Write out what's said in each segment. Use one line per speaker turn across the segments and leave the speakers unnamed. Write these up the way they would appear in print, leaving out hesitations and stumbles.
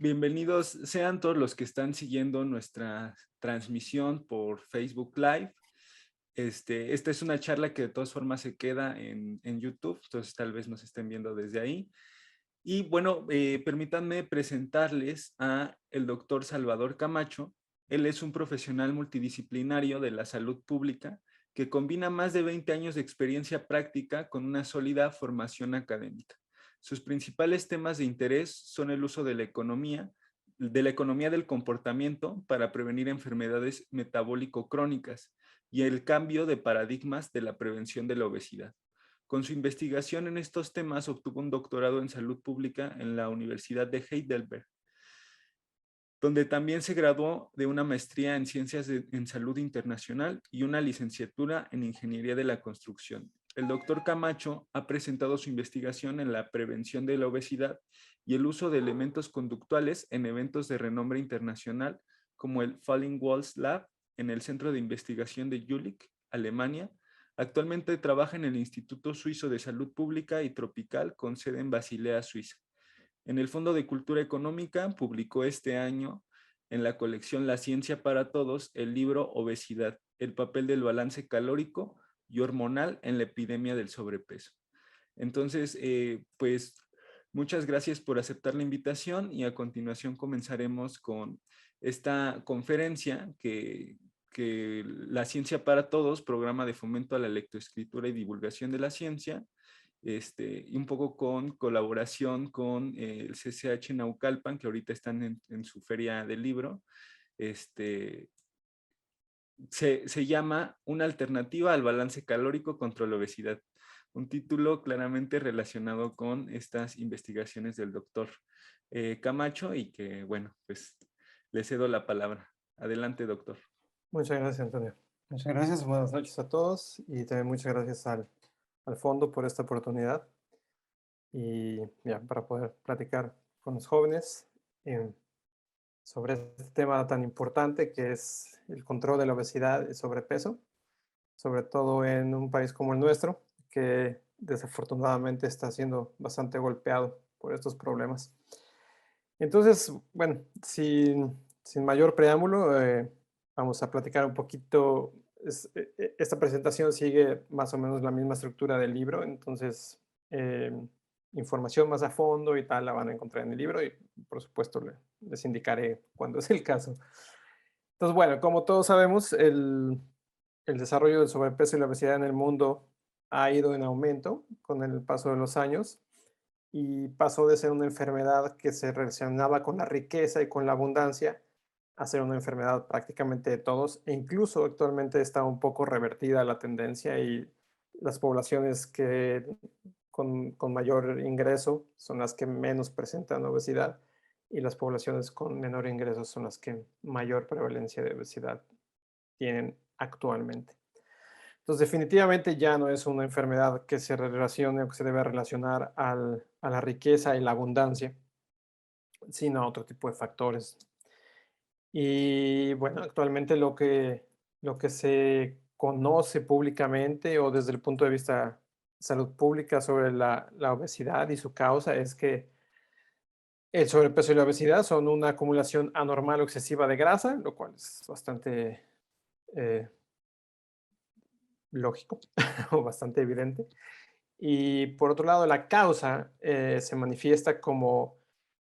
Bienvenidos sean todos los que están siguiendo nuestra transmisión por Facebook Live. Esta es una charla que de todas formas se queda en YouTube, entonces tal vez nos estén viendo desde ahí. Y bueno, permítanme presentarles a el doctor Salvador Camacho. Él es un profesional multidisciplinario de la salud pública que combina más de 20 años de experiencia práctica con una sólida formación académica. Sus principales temas de interés son el uso de la economía del comportamiento para prevenir enfermedades metabólico-crónicas y el cambio de paradigmas de la prevención de la obesidad. Con su investigación en estos temas obtuvo un doctorado en salud pública en la Universidad de Heidelberg, donde también se graduó de una maestría en Ciencias en Salud Internacional y una licenciatura en Ingeniería de la Construcción. El doctor Camacho ha presentado su investigación en la prevención de la obesidad y el uso de elementos conductuales en eventos de renombre internacional, como el Falling Walls Lab en el Centro de Investigación de Jülich, Alemania. Actualmente trabaja en el Instituto Suizo de Salud Pública y Tropical con sede en Basilea, Suiza. En el Fondo de Cultura Económica publicó este año en la colección La Ciencia para Todos el libro Obesidad, el papel del balance calórico y hormonal en la epidemia del sobrepeso. Entonces, pues muchas gracias por aceptar la invitación y a continuación comenzaremos con esta conferencia que La Ciencia para Todos, programa de fomento a la lectoescritura y divulgación de la ciencia, y un poco con colaboración con el CCH Naucalpan, que ahorita están en su feria del libro. Se llama Una alternativa al balance calórico contra la obesidad. Un título claramente relacionado con estas investigaciones del doctor Camacho y que, bueno, pues le cedo la palabra. Adelante, doctor.
Muchas gracias, Antonio. Muchas gracias, buenas noches a todos y también muchas gracias al fondo por esta oportunidad y ya, para poder platicar con los jóvenes eh, sobre este tema tan importante que es el control de la obesidad y sobrepeso, sobre todo en un país como el nuestro, que desafortunadamente está siendo bastante golpeado por estos problemas. Entonces, bueno, sin mayor preámbulo, vamos a platicar un poquito. Esta presentación sigue más o menos la misma estructura del libro, entonces eh, información más a fondo y tal la van a encontrar en el libro y por supuesto les indicaré cuando es el caso. Entonces, bueno, como todos sabemos, el desarrollo del sobrepeso y la obesidad en el mundo ha ido en aumento con el paso de los años y pasó de ser una enfermedad que se relacionaba con la riqueza y con la abundancia a ser una enfermedad prácticamente de todos, e incluso actualmente está un poco revertida la tendencia y las poblaciones con mayor ingreso son las que menos presentan obesidad y las poblaciones con menor ingreso son las que mayor prevalencia de obesidad tienen actualmente. Entonces, definitivamente ya no es una enfermedad que se relacione o que se debe relacionar a la riqueza y la abundancia, sino a otro tipo de factores. Y bueno, actualmente lo que se conoce públicamente o desde el punto de vista de salud pública sobre la obesidad y su causa es que el sobrepeso y la obesidad son una acumulación anormal o excesiva de grasa, lo cual es bastante eh, lógico o bastante evidente. Y por otro lado, la causa se manifiesta como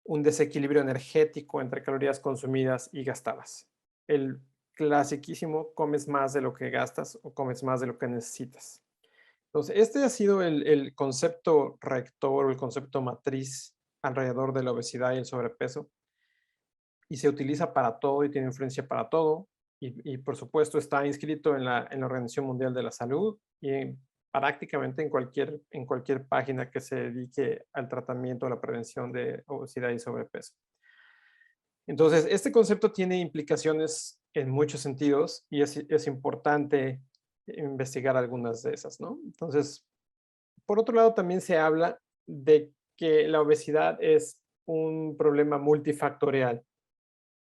un desequilibrio energético entre calorías consumidas y gastadas. El clasiquísimo comes más de lo que gastas o comes más de lo que necesitas. Entonces, este ha sido el concepto rector o el concepto matriz alrededor de la obesidad y el sobrepeso y se utiliza para todo y tiene influencia para todo. Y por supuesto está inscrito en la Organización Mundial de la Salud y prácticamente en cualquier página que se dedique al tratamiento o la prevención de obesidad y sobrepeso. Entonces, este concepto tiene implicaciones en muchos sentidos y es importante investigar algunas de esas, ¿no? Entonces, por otro lado, también se habla de que la obesidad es un problema multifactorial.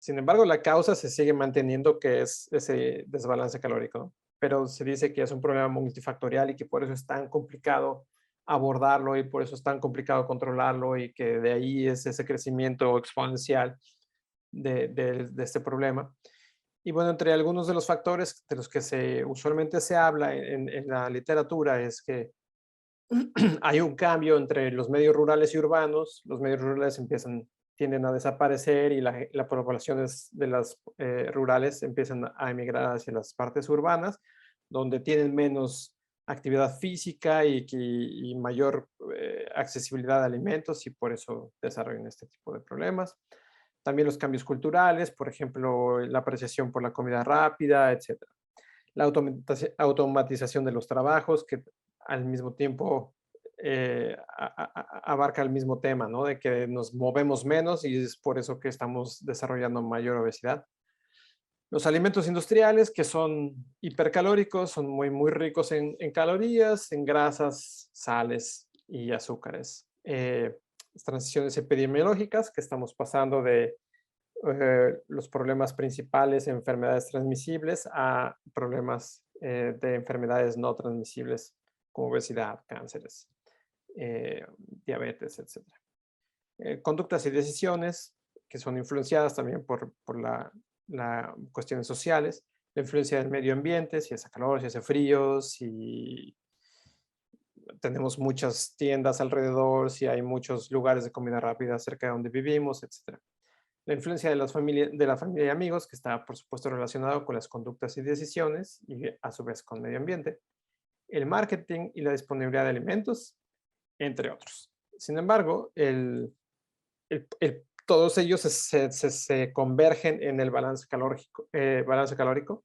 Sin embargo, la causa se sigue manteniendo que es ese desbalance calórico, ¿no? Pero se dice que es un problema multifactorial y que por eso es tan complicado abordarlo y por eso es tan complicado controlarlo y que de ahí es ese crecimiento exponencial de este problema. Y bueno, entre algunos de los factores de los que usualmente se habla en la literatura es que hay un cambio entre los medios rurales y urbanos. Los medios rurales tienden a desaparecer y las poblaciones de las rurales empiezan a emigrar hacia las partes urbanas, donde tienen menos actividad física y mayor accesibilidad a alimentos y por eso desarrollan este tipo de problemas. También los cambios culturales, por ejemplo, la apreciación por la comida rápida, etcétera. La automatización de los trabajos, que al mismo tiempo abarca el mismo tema, ¿no? De que nos movemos menos y es por eso que estamos desarrollando mayor obesidad. Los alimentos industriales, que son hipercalóricos, son muy ricos en calorías, en grasas, sales y azúcares. Las transiciones epidemiológicas, que estamos pasando de los problemas principales, enfermedades transmisibles, a problemas de enfermedades no transmisibles, como obesidad, cánceres, diabetes, etc. Conductas y decisiones que son influenciadas también por cuestiones sociales, la influencia del medio ambiente, si hace calor, si hace frío, si tenemos muchas tiendas alrededor, si hay muchos lugares de comida rápida cerca de donde vivimos, etc. La influencia de la familia y amigos, que está, por supuesto, relacionado con las conductas y decisiones, y a su vez con medio ambiente. El marketing y la disponibilidad de alimentos, entre otros. Sin embargo, todos ellos se convergen en el balance calórico,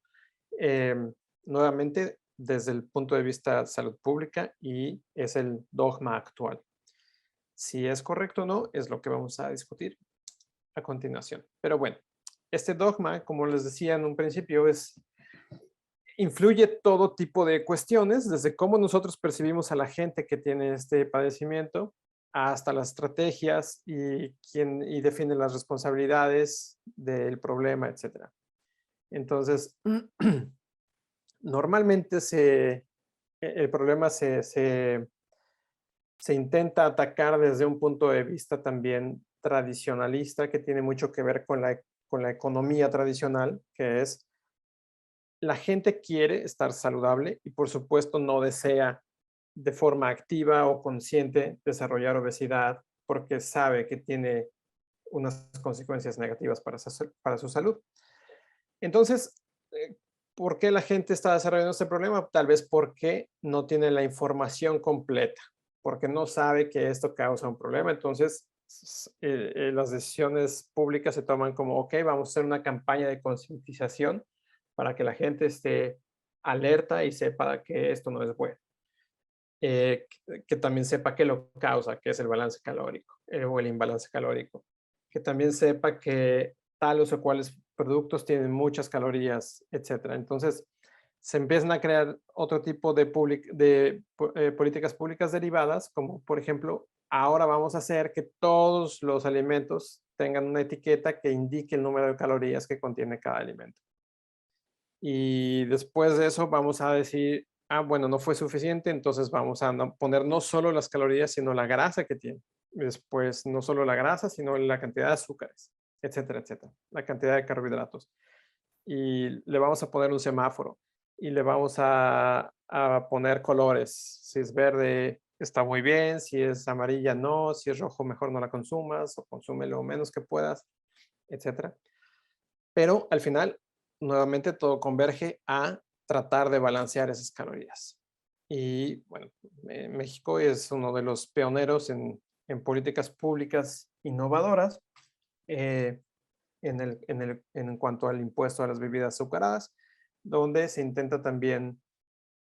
nuevamente desde el punto de vista de salud pública, y es el dogma actual. Si es correcto o no, es lo que vamos a discutir a continuación. Pero bueno, este dogma, como les decía en un principio, influye todo tipo de cuestiones, desde cómo nosotros percibimos a la gente que tiene este padecimiento, hasta las estrategias y define las responsabilidades del problema, etc. Entonces, normalmente el problema se intenta atacar desde un punto de vista también tradicionalista, que tiene mucho que ver con la economía tradicional, que es la gente quiere estar saludable y por supuesto no desea de forma activa o consciente desarrollar obesidad porque sabe que tiene unas consecuencias negativas para su salud. Entonces, ¿por qué la gente está desarrollando este problema? Tal vez porque no tiene la información completa, porque no sabe que esto causa un problema. Entonces, las decisiones públicas se toman como, ok, vamos a hacer una campaña de concientización para que la gente esté alerta y sepa que esto no es bueno. Que también sepa qué lo causa, que es el balance calórico o el imbalance calórico. Que también sepa que tales o cuales productos tienen muchas calorías, etcétera. Entonces, se empiezan a crear otro tipo de políticas públicas derivadas, como por ejemplo, ahora vamos a hacer que todos los alimentos tengan una etiqueta que indique el número de calorías que contiene cada alimento. Y después de eso vamos a decir, bueno, no fue suficiente, entonces vamos a poner no solo las calorías, sino la grasa que tiene. Después, no solo la grasa, sino la cantidad de azúcares, etcétera, etcétera. La cantidad de carbohidratos. Y le vamos a poner un semáforo y le vamos a poner colores. Si es verde, está muy bien. Si es amarilla, no. Si es rojo, mejor no la consumas o consume lo menos que puedas, etcétera. Pero al final, nuevamente todo converge a tratar de balancear esas calorías. Y bueno, México es uno de los pioneros en políticas públicas innovadoras en cuanto al impuesto a las bebidas azucaradas, donde se intenta también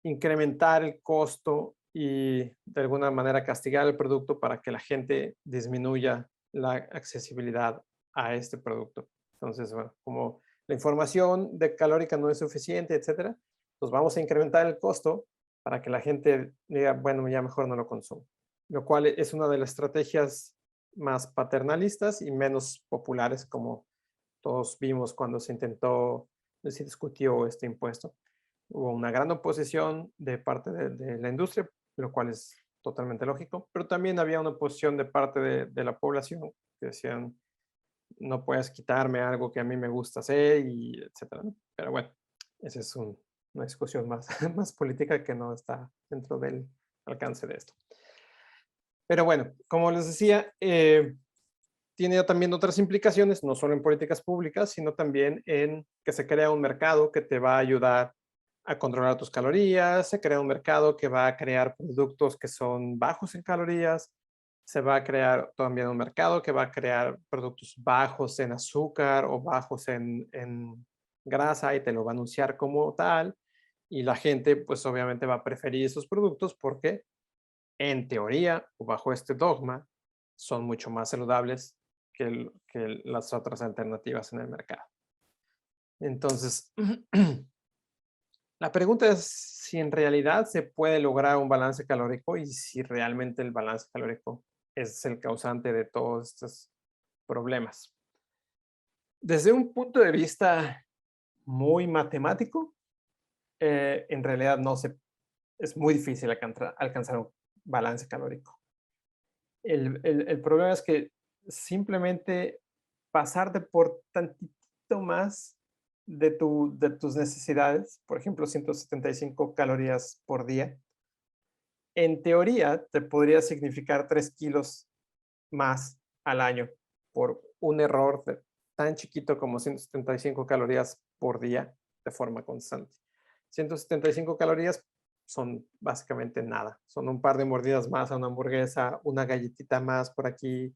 incrementar el costo y de alguna manera castigar el producto para que la gente disminuya la accesibilidad a este producto. Entonces, bueno, como la información de calórica no es suficiente, etcétera, pues vamos a incrementar el costo para que la gente diga, bueno, ya mejor no lo consumo. Lo cual es una de las estrategias más paternalistas y menos populares, como todos vimos cuando se discutió este impuesto. Hubo una gran oposición de parte de la industria, lo cual es totalmente lógico, pero también había una posición de parte de la población que decían, no puedes quitarme algo que a mí me gusta hacer y etcétera, ¿no? Pero bueno, esa es una discusión más, más política que no está dentro del alcance de esto. Pero bueno, como les decía, tiene también otras implicaciones, no solo en políticas públicas, sino también en que se crea un mercado que te va a ayudar a controlar tus calorías, se crea un mercado que va a crear productos que son bajos en calorías, se va a crear también un mercado que va a crear productos bajos en azúcar o bajos en grasa y te lo va a anunciar como tal. Y la gente, pues obviamente va a preferir esos productos porque en teoría o bajo este dogma son mucho más saludables que las otras alternativas en el mercado. Entonces, la pregunta es si en realidad se puede lograr un balance calórico y si realmente el balance calórico es el causante de todos estos problemas. Desde un punto de vista muy matemático, en realidad es muy difícil alcanzar un balance calórico. El problema es que simplemente pasarte por tantito más de tus necesidades, por ejemplo, 175 calorías por día, en teoría te podría significar 3 kilos más al año por un error tan chiquito como 175 calorías por día de forma constante. 175 calorías son básicamente nada, son un par de mordidas más a una hamburguesa, una galletita más por aquí,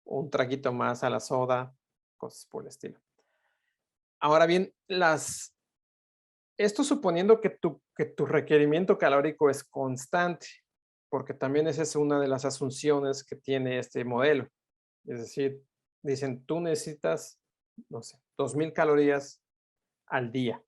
un traguito más a la soda, cosas por el estilo. Ahora bien, esto suponiendo que tu requerimiento calórico es constante, porque también esa es una de las asunciones que tiene este modelo. Es decir, dicen, tú necesitas, no sé, 2000 calorías al día.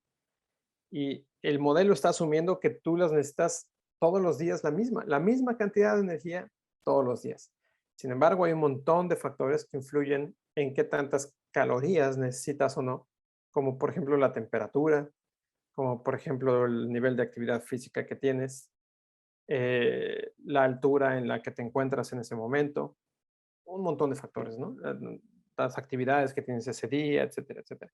Y el modelo está asumiendo que tú las necesitas todos los días la misma cantidad de energía todos los días. Sin embargo, hay un montón de factores que influyen en qué tantas calorías necesitas o no, como por ejemplo la temperatura, como por ejemplo el nivel de actividad física que tienes, la altura en la que te encuentras en ese momento, un montón de factores, ¿no? Las actividades que tienes ese día, etcétera, etcétera.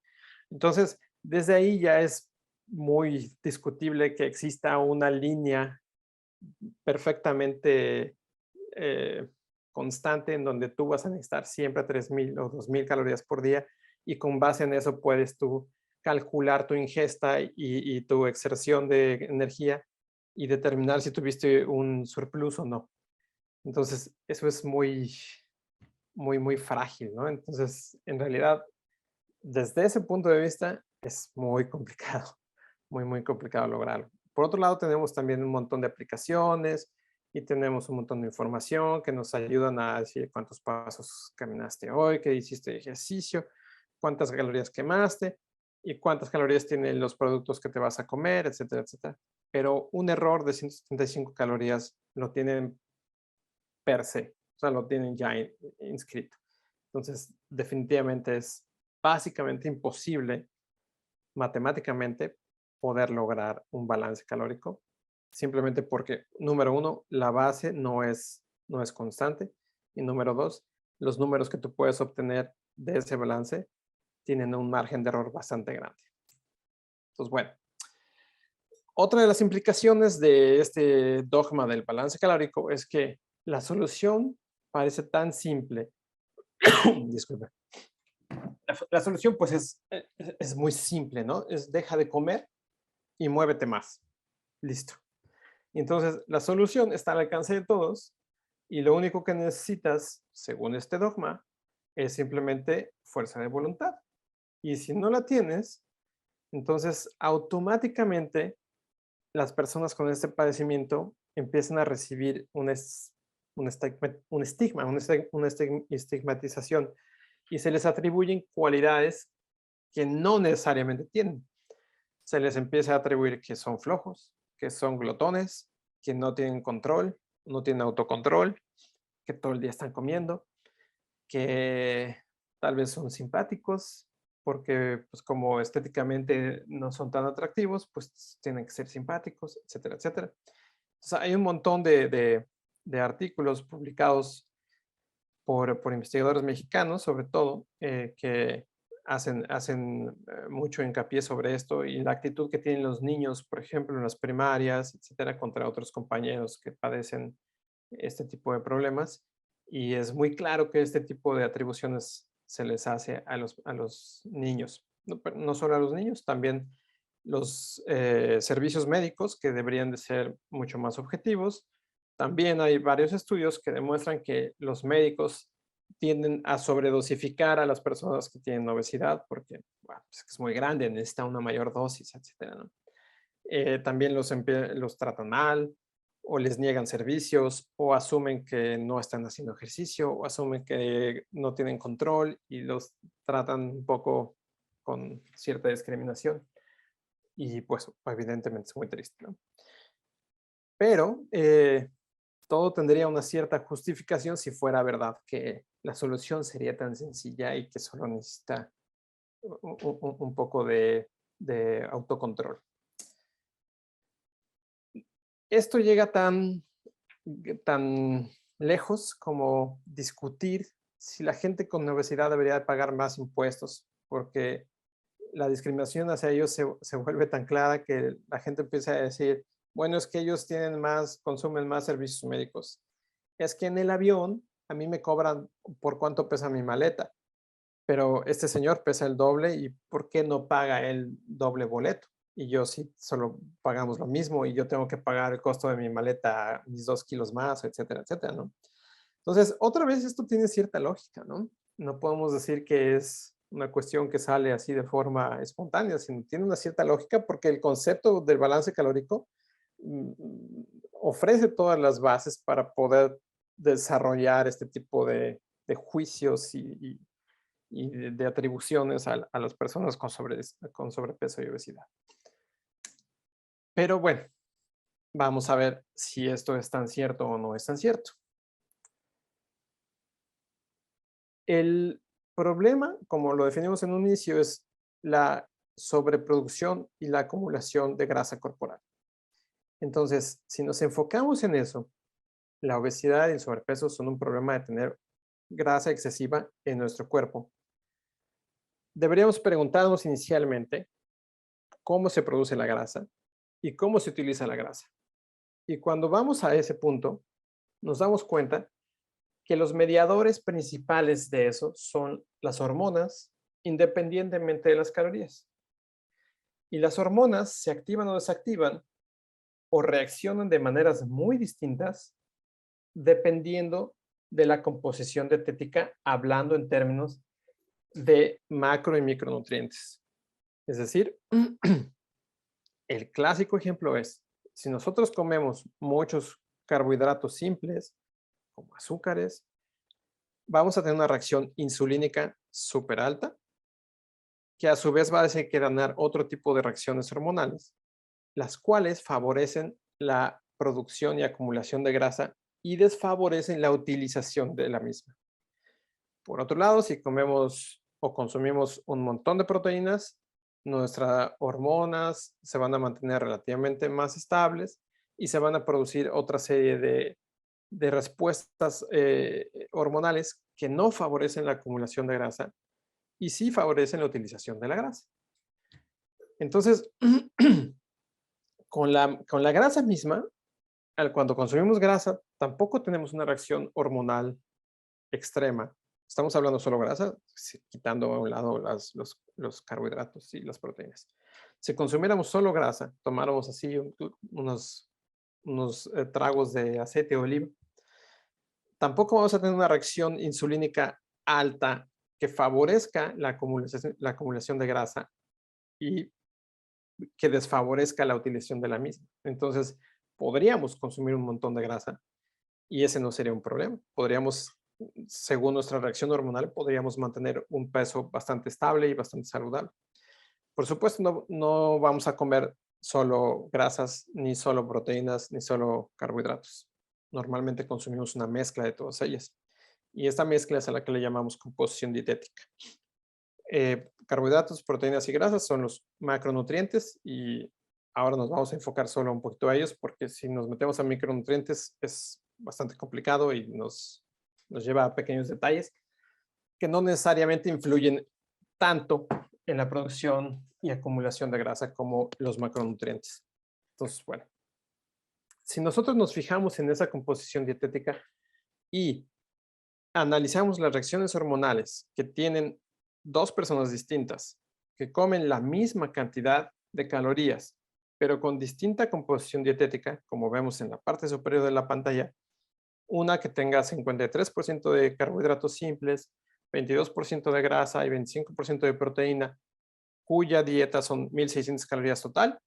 Entonces, desde ahí ya es muy discutible que exista una línea perfectamente eh, constante en donde tú vas a necesitar siempre 3000 o 2000 calorías por día y con base en eso puedes tú calcular tu ingesta y tu exerción de energía y determinar si tuviste un surplus o no. Entonces, eso es muy frágil, ¿no? Entonces, en realidad, desde ese punto de vista, es muy complicado, muy complicado lograrlo. Por otro lado, tenemos también un montón de aplicaciones y tenemos un montón de información que nos ayudan a decir cuántos pasos caminaste hoy, qué hiciste de ejercicio, cuántas calorías quemaste y cuántas calorías tienen los productos que te vas a comer, etcétera, etcétera. Pero un error de 175 calorías lo tienen per se, o sea, lo tienen ya inscrito. Entonces, definitivamente es básicamente imposible matemáticamente poder lograr un balance calórico, simplemente porque, número uno, la base no es constante, y número dos, los números que tú puedes obtener de ese balance tienen un margen de error bastante grande. Entonces, bueno, otra de las implicaciones de este dogma del balance calórico es que la solución parece tan simple. Disculpe. La solución pues es muy simple, ¿no? Es deja de comer y muévete más. Listo. Y entonces la solución está al alcance de todos y lo único que necesitas, según este dogma, es simplemente fuerza de voluntad. Y si no la tienes, entonces automáticamente las personas con este padecimiento empiezan a recibir una estigmatización y se les atribuyen cualidades que no necesariamente tienen. Se les empieza a atribuir que son flojos, que son glotones, que no tienen control, no tienen autocontrol, que todo el día están comiendo, que tal vez son simpáticos, porque pues como estéticamente no son tan atractivos, pues tienen que ser simpáticos, etcétera, etcétera. Entonces hay un montón de artículos publicados por investigadores mexicanos, sobre todo, que hacen mucho hincapié sobre esto y la actitud que tienen los niños, por ejemplo, en las primarias, etcétera, contra otros compañeros que padecen este tipo de problemas. Y es muy claro que este tipo de atribuciones se les hace a los niños. No, no solo a los niños, también los servicios médicos que deberían de ser mucho más objetivos. También hay varios estudios que demuestran que los médicos tienden a sobredosificar a las personas que tienen obesidad porque bueno, pues es muy grande, necesita una mayor dosis, etcétera, ¿no? También los tratan mal o les niegan servicios o asumen que no están haciendo ejercicio o asumen que no tienen control y los tratan un poco con cierta discriminación. Y pues evidentemente es muy triste, ¿no? Pero todo tendría una cierta justificación si fuera verdad que la solución sería tan sencilla y que solo necesita un poco de autocontrol. Esto llega tan lejos como discutir si la gente con obesidad debería pagar más impuestos, porque la discriminación hacia ellos se vuelve tan clara que la gente empieza a decir, bueno, es que ellos consumen más servicios médicos. Es que en el avión a mí me cobran por cuánto pesa mi maleta, pero este señor pesa el doble y ¿por qué no paga el doble boleto? Y yo sí, solo pagamos lo mismo y yo tengo que pagar el costo de mi maleta, mis 2 kilos más, etcétera, etcétera, ¿no? Entonces, otra vez esto tiene cierta lógica, ¿no? No podemos decir que es una cuestión que sale así de forma espontánea, sino tiene una cierta lógica porque el concepto del balance calórico mm, ofrece todas las bases para poder desarrollar este tipo de juicios y de atribuciones a las personas con sobrepeso y obesidad. Pero bueno, vamos a ver si esto es tan cierto o no es tan cierto. El problema, como lo definimos en un inicio, es la sobreproducción y la acumulación de grasa corporal. Entonces, si nos enfocamos en eso, la obesidad y el sobrepeso son un problema de tener grasa excesiva en nuestro cuerpo. Deberíamos preguntarnos inicialmente cómo se produce la grasa y cómo se utiliza la grasa. Y cuando vamos a ese punto, nos damos cuenta que los mediadores principales de eso son las hormonas, independientemente de las calorías. Y las hormonas se activan o desactivan o reaccionan de maneras muy distintas dependiendo de la composición dietética, hablando en términos de macro y micronutrientes. Es decir, el clásico ejemplo es, si nosotros comemos muchos carbohidratos simples, como azúcares, vamos a tener una reacción insulínica súper alta, que a su vez va a desencadenar otro tipo de reacciones hormonales, las cuales favorecen la producción y acumulación de grasa y desfavorecen la utilización de la misma. Por otro lado, si comemos o consumimos un montón de proteínas, nuestras hormonas se van a mantener relativamente más estables y se van a producir otra serie de respuestas hormonales que no favorecen la acumulación de grasa y sí favorecen la utilización de la grasa. Entonces, con la grasa misma, cuando consumimos grasa, tampoco tenemos una reacción hormonal extrema. Estamos hablando solo grasa, quitando a un lado los carbohidratos y las proteínas. Si consumiéramos solo grasa, tomáramos así unos tragos de aceite de oliva, tampoco vamos a tener una reacción insulínica alta que favorezca la acumulación de grasa y que desfavorezca la utilización de la misma. Entonces, podríamos consumir un montón de grasa y ese no sería un problema. Podríamos, según nuestra reacción hormonal, podríamos mantener un peso bastante estable y bastante saludable. Por supuesto, no vamos a comer solo grasas, ni solo proteínas, ni solo carbohidratos. Normalmente consumimos una mezcla de todas ellas. Y esta mezcla es a la que le llamamos composición dietética. Carbohidratos, proteínas y grasas son los macronutrientes y ahora nos vamos a enfocar solo un poquito a ellos porque si nos metemos a micronutrientes es bastante complicado y nos lleva a pequeños detalles que no necesariamente influyen tanto en la producción y acumulación de grasa como los macronutrientes. Entonces, bueno, si nosotros nos fijamos en esa composición dietética y analizamos las reacciones hormonales que tienen dos personas distintas que comen la misma cantidad de calorías, pero con distinta composición dietética, como vemos en la parte superior de la pantalla, una que tenga 53% de carbohidratos simples, 22% de grasa y 25% de proteína, cuya dieta son 1.600 calorías total,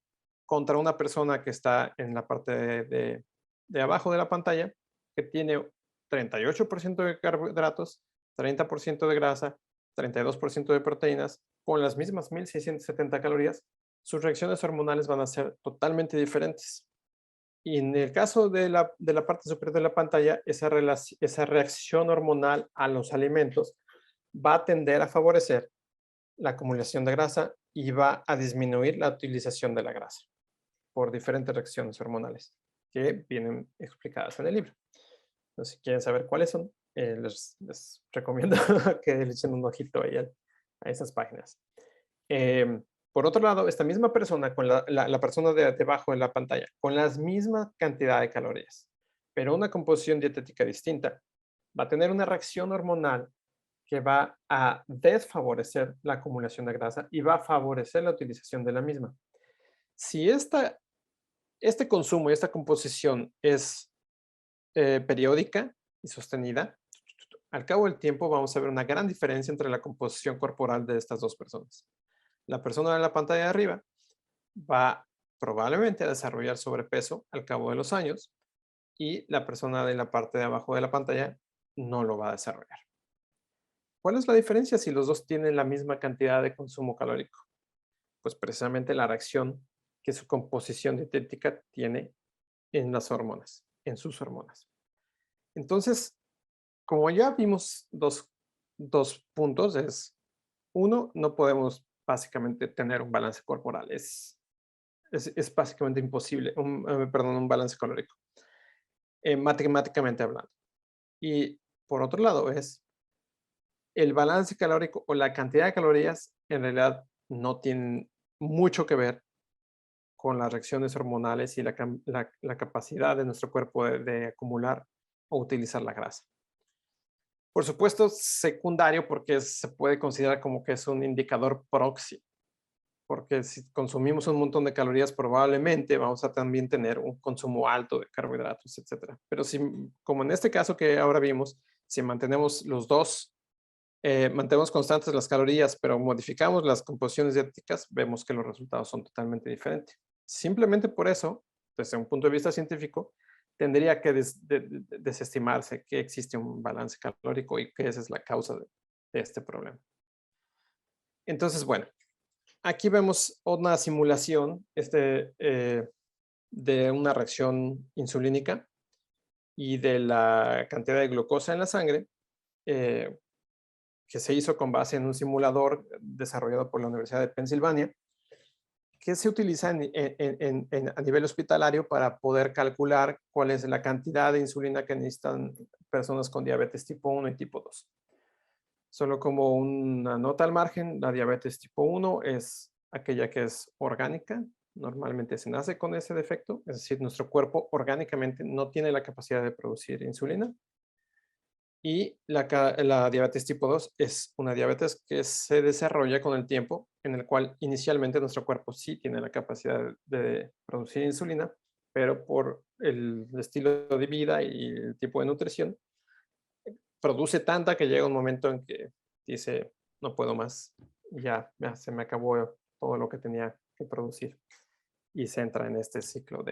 contra una persona que está en la parte de abajo de la pantalla, que tiene 38% de carbohidratos, 30% de grasa, 32% de proteínas, con las mismas 1.670 calorías, sus reacciones hormonales van a ser totalmente diferentes. Y en el caso de la parte superior de la pantalla, esa reacción hormonal a los alimentos va a tender a favorecer la acumulación de grasa y va a disminuir la utilización de la grasa por diferentes reacciones hormonales que vienen explicadas en el libro. Entonces, si quieren saber cuáles son, les recomiendo que le echen un ojito ahí a esas páginas. Por otro lado, esta misma persona, con la persona debajo de la pantalla, con la misma cantidad de calorías, pero una composición dietética distinta, va a tener una reacción hormonal que va a desfavorecer la acumulación de grasa y va a favorecer la utilización de la misma. Si este consumo y esta composición es periódica y sostenida, al cabo del tiempo vamos a ver una gran diferencia entre la composición corporal de estas dos personas. La persona de la pantalla de arriba va probablemente a desarrollar sobrepeso al cabo de los años y la persona de la parte de abajo de la pantalla no lo va a desarrollar. ¿Cuál es la diferencia si los dos tienen la misma cantidad de consumo calórico? Pues precisamente la reacción que su composición dietética tiene en las hormonas, en sus hormonas. Entonces, como ya vimos dos puntos, uno, no podemos básicamente tener un balance corporal, es básicamente imposible, perdón, un balance calórico, matemáticamente hablando. Y por otro lado el balance calórico o la cantidad de calorías en realidad no tienen mucho que ver con las reacciones hormonales y la capacidad de nuestro cuerpo de acumular o utilizar la grasa. Por supuesto, secundario porque se puede considerar como que es un indicador proxy, porque si consumimos un montón de calorías, probablemente vamos a también tener un consumo alto de carbohidratos, etcétera. Pero si, como en este caso que ahora vimos, si mantenemos los dos, mantenemos constantes las calorías, pero modificamos las composiciones dietéticas, vemos que los resultados son totalmente diferentes. Simplemente por eso, desde un punto de vista científico, tendría que desestimarse que existe un balance calórico y que esa es la causa de este problema. Entonces, bueno, aquí vemos una simulación de una reacción insulínica y de la cantidad de glucosa en la sangre que se hizo con base en un simulador desarrollado por la Universidad de Pensilvania, que se utiliza a nivel hospitalario para poder calcular cuál es la cantidad de insulina que necesitan personas con diabetes tipo 1 y tipo 2. Solo como una nota al margen, la diabetes tipo 1 es aquella que es orgánica, normalmente se nace con ese defecto, es decir, nuestro cuerpo orgánicamente no tiene la capacidad de producir insulina. Y la diabetes tipo 2 es una diabetes que se desarrolla con el tiempo, en el cual inicialmente nuestro cuerpo sí tiene la capacidad de producir insulina, pero por el estilo de vida y el tipo de nutrición, produce tanta que llega un momento en que dice, no puedo más, ya se me acabó todo lo que tenía que producir. Y se entra en este ciclo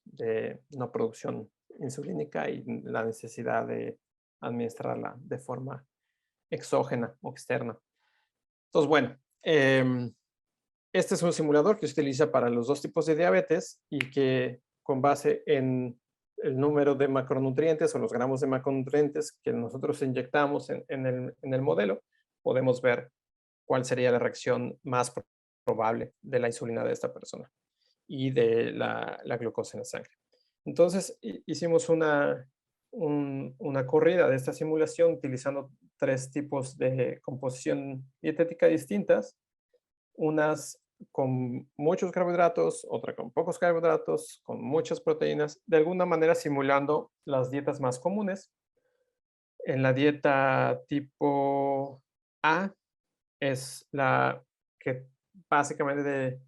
de no producción insulínica y la necesidad de administrarla de forma exógena o externa. Entonces, bueno, este es un simulador que se utiliza para los dos tipos de diabetes y que con base en el número de macronutrientes o los gramos de macronutrientes que nosotros inyectamos en el modelo, podemos ver cuál sería la reacción más probable de la insulina de esta persona y de la glucosa en la sangre. Entonces, hicimos una una corrida de esta simulación utilizando 3 tipos de composición dietética distintas, unas con muchos carbohidratos, otra con pocos carbohidratos, con muchas proteínas, de alguna manera simulando las dietas más comunes. En la dieta tipo A es la que básicamente de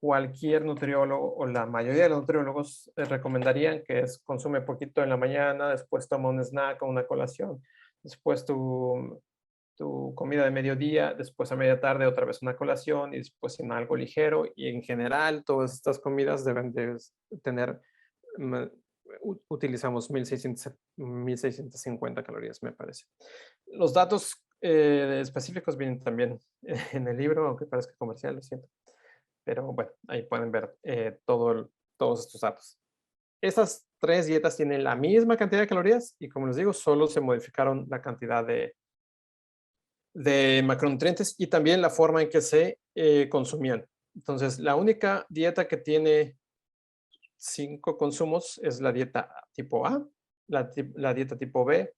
cualquier nutriólogo o la mayoría de los nutriólogos recomendarían, que es consume poquito en la mañana, después toma un snack o una colación, después tu comida de mediodía, después a media tarde otra vez una colación y después en algo ligero, y en general todas estas comidas deben de tener, mm, utilizamos 1650 calorías, me parece. Los datos específicos vienen también en el libro, aunque parezca comercial, lo siento. Pero bueno, ahí pueden ver todos estos datos. Estas 3 dietas tienen la misma cantidad de calorías y, como les digo, solo se modificaron la cantidad de macronutrientes y también la forma en que se consumían. Entonces, la única dieta que tiene 5 consumos es la dieta tipo A. La dieta tipo B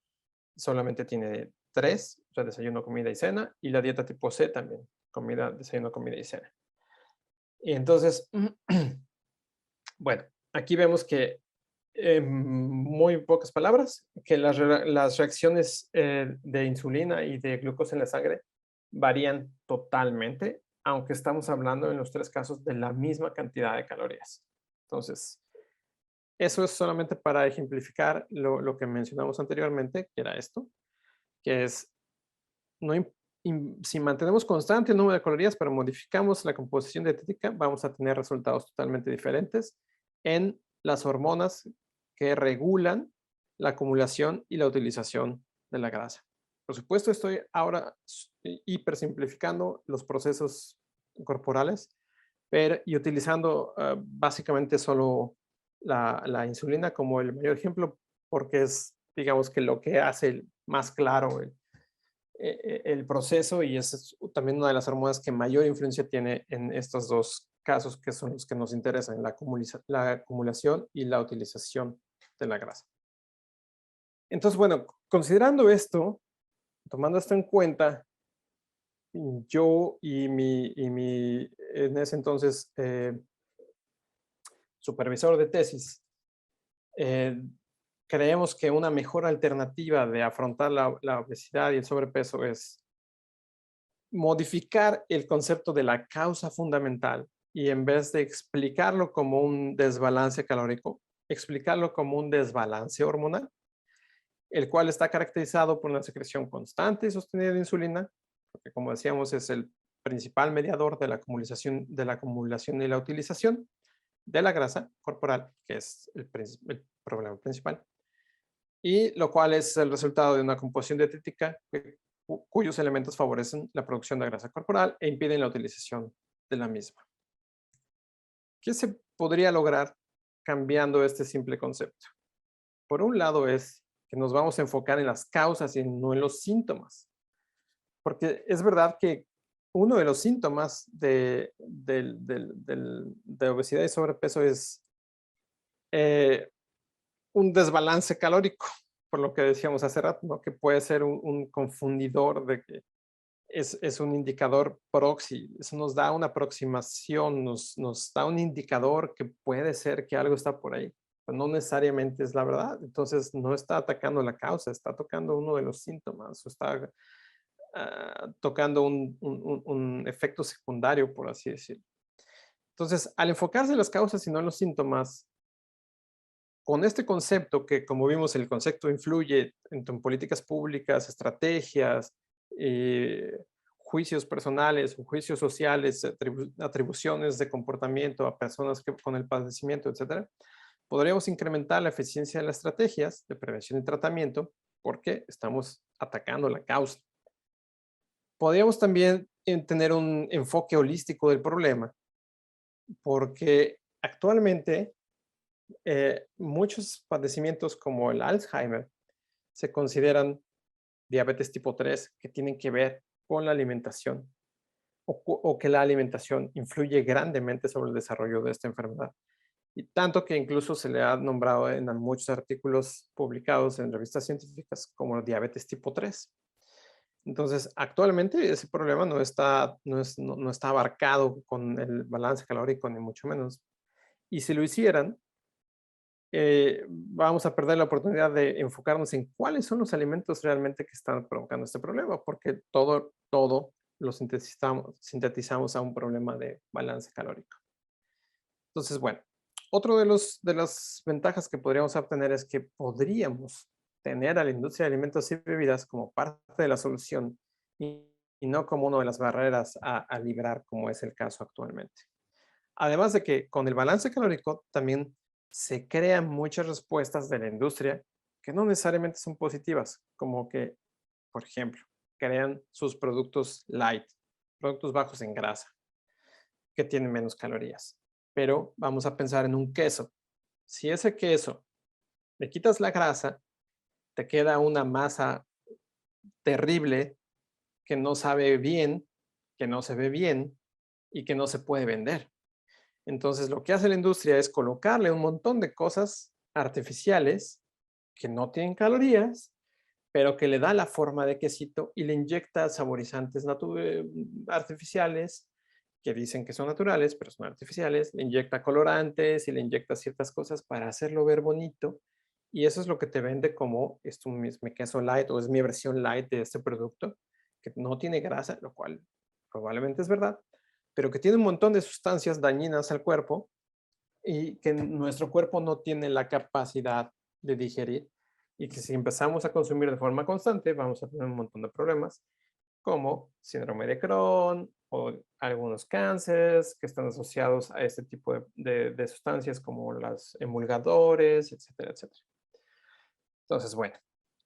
solamente tiene 3, o sea, desayuno, comida y cena. Y la dieta tipo C también, comida, desayuno, comida y cena. Y entonces, bueno, aquí vemos que, en muy pocas palabras, que las reacciones de insulina y de glucosa en la sangre varían totalmente, aunque estamos hablando en los 3 casos de la misma cantidad de calorías. Entonces, eso es solamente para ejemplificar lo que mencionamos anteriormente, que era esto, que es, no si mantenemos constante el número de calorías, pero modificamos la composición dietética, vamos a tener resultados totalmente diferentes en las hormonas que regulan la acumulación y la utilización de la grasa. Por supuesto, estoy ahora hipersimplificando los procesos corporales y utilizando básicamente solo la insulina como el mayor ejemplo, porque es, digamos, que lo que hace más claro el proceso, y esa es también una de las hormonas que mayor influencia tiene en estos 2 casos, que son los que nos interesan, la acumulación y la utilización de la grasa. Entonces, bueno, considerando esto, tomando esto en cuenta, yo en ese entonces, supervisor de tesis, eh, creemos que una mejor alternativa de afrontar la obesidad y el sobrepeso es modificar el concepto de la causa fundamental y, en vez de explicarlo como un desbalance calórico, explicarlo como un desbalance hormonal, el cual está caracterizado por una secreción constante y sostenida de insulina, porque, como decíamos, es el principal mediador de la acumulación y la utilización de la grasa corporal, que es el problema principal, y lo cual es el resultado de una composición dietética cuyos elementos favorecen la producción de grasa corporal e impiden la utilización de la misma. ¿Qué se podría lograr cambiando este simple concepto? Por un lado es que nos vamos a enfocar en las causas y no en los síntomas, porque es verdad que uno de los síntomas de obesidad y sobrepeso es un desbalance calórico, por lo que decíamos hace rato, ¿no? Que puede ser un confundidor de que es un indicador proxy. Eso nos da una aproximación, nos da un indicador que puede ser que algo está por ahí, pero no necesariamente es la verdad. Entonces, no está atacando la causa, está tocando uno de los síntomas, o está tocando un efecto secundario, por así decirlo. Entonces, al enfocarse en las causas y no en los síntomas, con este concepto, que, como vimos, el concepto influye en políticas públicas, estrategias, juicios personales o juicios sociales, atribuciones de comportamiento a personas con el padecimiento, etcétera, podríamos incrementar la eficiencia de las estrategias de prevención y tratamiento porque estamos atacando la causa. Podríamos también tener un enfoque holístico del problema, porque actualmente muchos padecimientos como el Alzheimer se consideran diabetes tipo 3, que tienen que ver con la alimentación, o que la alimentación influye grandemente sobre el desarrollo de esta enfermedad. Y tanto que incluso se le ha nombrado en muchos artículos publicados en revistas científicas como diabetes tipo 3. Entonces, actualmente ese problema no está abarcado con el balance calórico, ni mucho menos. Y si lo hicieran, vamos a perder la oportunidad de enfocarnos en cuáles son los alimentos realmente que están provocando este problema, porque todo lo sintetizamos a un problema de balance calórico. Entonces, bueno, otro de las ventajas que podríamos obtener es que podríamos tener a la industria de alimentos y bebidas como parte de la solución y no como una de las barreras a librar, como es el caso actualmente. Además de que con el balance calórico también se crean muchas respuestas de la industria que no necesariamente son positivas, como que, por ejemplo, crean sus productos light, productos bajos en grasa, que tienen menos calorías. Pero vamos a pensar en un queso. Si ese queso le quitas la grasa, te queda una masa terrible que no sabe bien, que no se ve bien y que no se puede vender. Entonces, lo que hace la industria es colocarle un montón de cosas artificiales que no tienen calorías, pero que le da la forma de quesito y le inyecta saborizantes artificiales que dicen que son naturales, pero son artificiales, le inyecta colorantes y le inyecta ciertas cosas para hacerlo ver bonito. Y eso es lo que te vende como esto es mi queso light o es mi versión light de este producto, que no tiene grasa, lo cual probablemente es verdad, pero que tiene un montón de sustancias dañinas al cuerpo y que nuestro cuerpo no tiene la capacidad de digerir y que si empezamos a consumir de forma constante vamos a tener un montón de problemas como síndrome de Crohn o algunos cánceres que están asociados a este tipo de sustancias como los emulgadores, etcétera, etcétera. Entonces, bueno,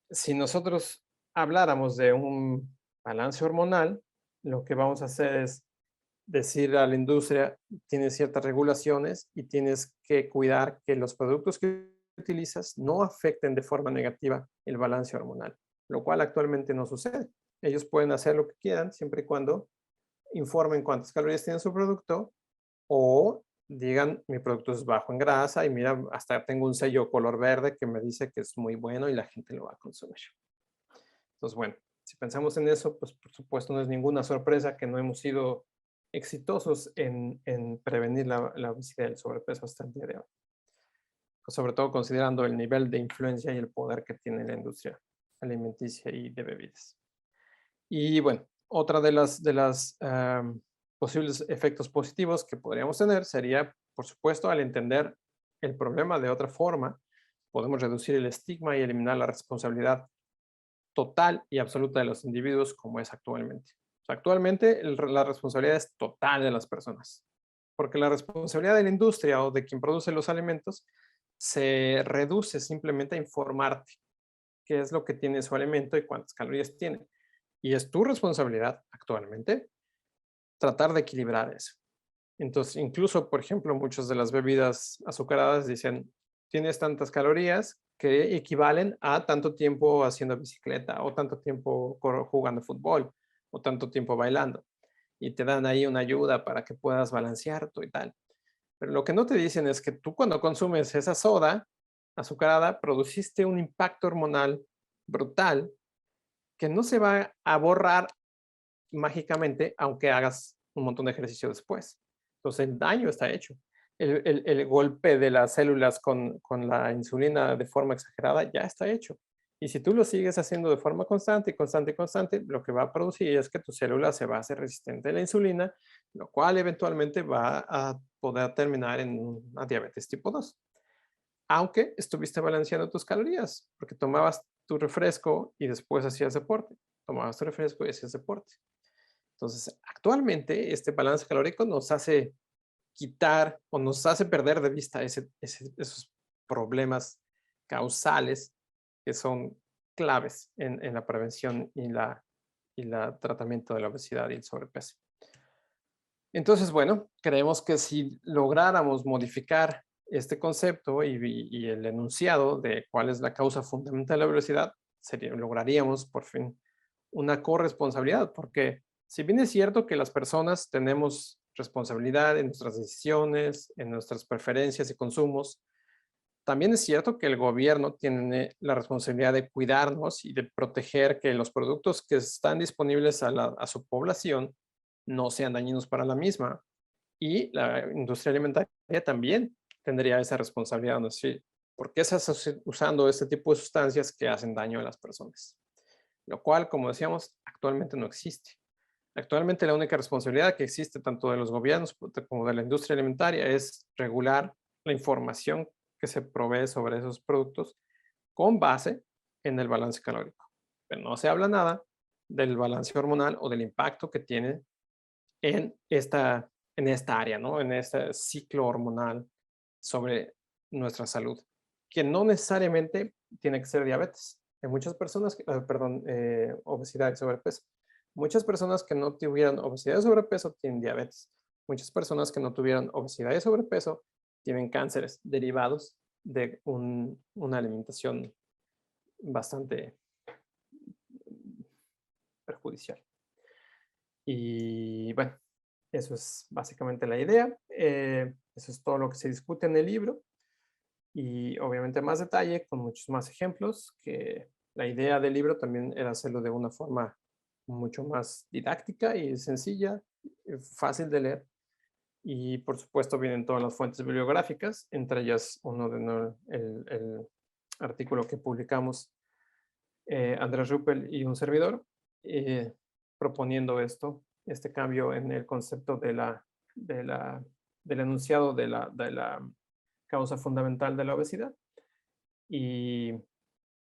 si nosotros habláramos de un balance hormonal, lo que vamos a hacer es decir a la industria, tienes ciertas regulaciones y tienes que cuidar que los productos que utilizas no afecten de forma negativa el balance hormonal, lo cual actualmente no sucede. Ellos pueden hacer lo que quieran siempre y cuando informen cuántas calorías tiene su producto o digan mi producto es bajo en grasa y mira, hasta tengo un sello color verde que me dice que es muy bueno y la gente lo va a consumir. Entonces, bueno, si pensamos en eso, pues por supuesto no es ninguna sorpresa que no hemos sido exitosos en prevenir la obesidad y el sobrepeso hasta el día de hoy. Pues, sobre todo considerando el nivel de influencia y el poder que tiene la industria alimenticia y de bebidas. Y bueno, otra de las posibles efectos positivos que podríamos tener sería, por supuesto, al entender el problema de otra forma, podemos reducir el estigma y eliminar la responsabilidad total y absoluta de los individuos como es actualmente. O sea, actualmente la responsabilidad es total de las personas, porque la responsabilidad de la industria o de quien produce los alimentos se reduce simplemente a informarte qué es lo que tiene su alimento y cuántas calorías tiene. Y es tu responsabilidad actualmente tratar de equilibrar eso. Entonces, incluso, por ejemplo, muchas de las bebidas azucaradas dicen, tienes tantas calorías que equivalen a tanto tiempo haciendo bicicleta o tanto tiempo jugando fútbol o tanto tiempo bailando. Y te dan ahí una ayuda para que puedas balancear todo y tal. Pero lo que no te dicen es que tú cuando consumes esa soda azucarada, produciste un impacto hormonal brutal que no se va a borrar mágicamente, aunque hagas un montón de ejercicio después. Entonces el daño está hecho. El golpe de las células con la insulina de forma exagerada ya está hecho. Y si tú lo sigues haciendo de forma constante, constante, constante, lo que va a producir es que tu célula se va a hacer resistente a la insulina, lo cual eventualmente va a poder terminar en una diabetes tipo 2. Aunque estuviste balanceando tus calorías, porque tomabas tu refresco y después hacías deporte. Tomabas tu refresco y hacías deporte. Entonces, actualmente este balance calórico nos hace quitar o nos hace perder de vista esos problemas causales que son claves en la prevención y la tratamiento de la obesidad y el sobrepeso. Entonces, bueno, creemos que si lográramos modificar este concepto y el enunciado de cuál es la causa fundamental de la obesidad, lograríamos por fin una corresponsabilidad, porque si bien es cierto que las personas tenemos responsabilidad en nuestras decisiones, en nuestras preferencias y consumos. También es cierto que el gobierno tiene la responsabilidad de cuidarnos y de proteger que los productos que están disponibles a su población no sean dañinos para la misma. Y la industria alimentaria también tendría esa responsabilidad, ¿no? Sí, ¿por qué estás usando este tipo de sustancias que hacen daño a las personas? Lo cual, como decíamos, actualmente no existe. Actualmente la única responsabilidad que existe tanto de los gobiernos como de la industria alimentaria es regular la información que se provee sobre esos productos con base en el balance calórico. Pero no se habla nada del balance hormonal o del impacto que tiene en esta área, ¿no? En este ciclo hormonal sobre nuestra salud, que no necesariamente tiene que ser diabetes. Hay muchas personas, perdón, obesidad y sobrepeso. Muchas personas que no tuvieran obesidad y sobrepeso tienen diabetes. Muchas personas que no tuvieran obesidad y sobrepeso tienen cánceres derivados de una alimentación bastante perjudicial. Y bueno, eso es básicamente la idea. Eso es todo lo que se discute en el libro. Y obviamente más detalle, con muchos más ejemplos, que la idea del libro también era hacerlo de una forma mucho más didáctica y sencilla, fácil de leer. Y por supuesto vienen todas las fuentes bibliográficas, entre ellas el artículo que publicamos Andrés Ruppel y un servidor, eh, proponiendo este cambio en el concepto de del enunciado de la causa fundamental de la obesidad. Y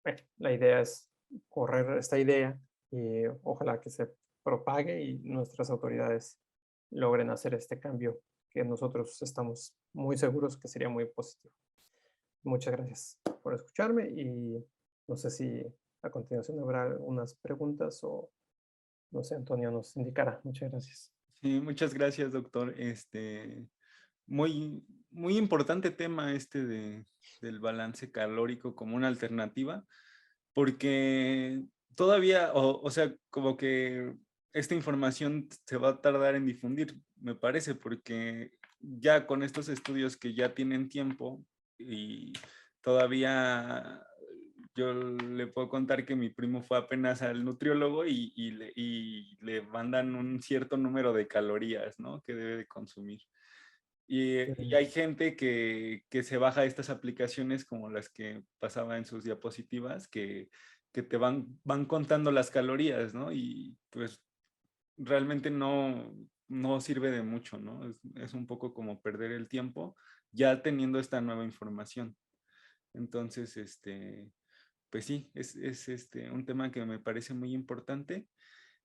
bueno, la idea es correr esta idea y ojalá que se propague y nuestras autoridades logren hacer este cambio que nosotros estamos muy seguros que sería muy positivo. Muchas gracias por escucharme y no sé si a continuación habrá unas preguntas o no sé, Antonio nos indicará. Muchas gracias.
Sí, muchas gracias, doctor. Muy, muy importante tema del balance calórico como una alternativa, porque todavía, o sea, como que esta información se va a tardar en difundir, me parece, porque ya con estos estudios que ya tienen tiempo y todavía yo le puedo contar que mi primo fue apenas al nutriólogo y le mandan un cierto número de calorías, ¿no? Que debe de consumir. Y hay gente que se baja estas aplicaciones como las que pasaba en sus diapositivas, que te van contando las calorías, ¿no? Y pues realmente no sirve de mucho, ¿no? Es un poco como perder el tiempo ya teniendo esta nueva información. Entonces, pues sí, es un tema que me parece muy importante.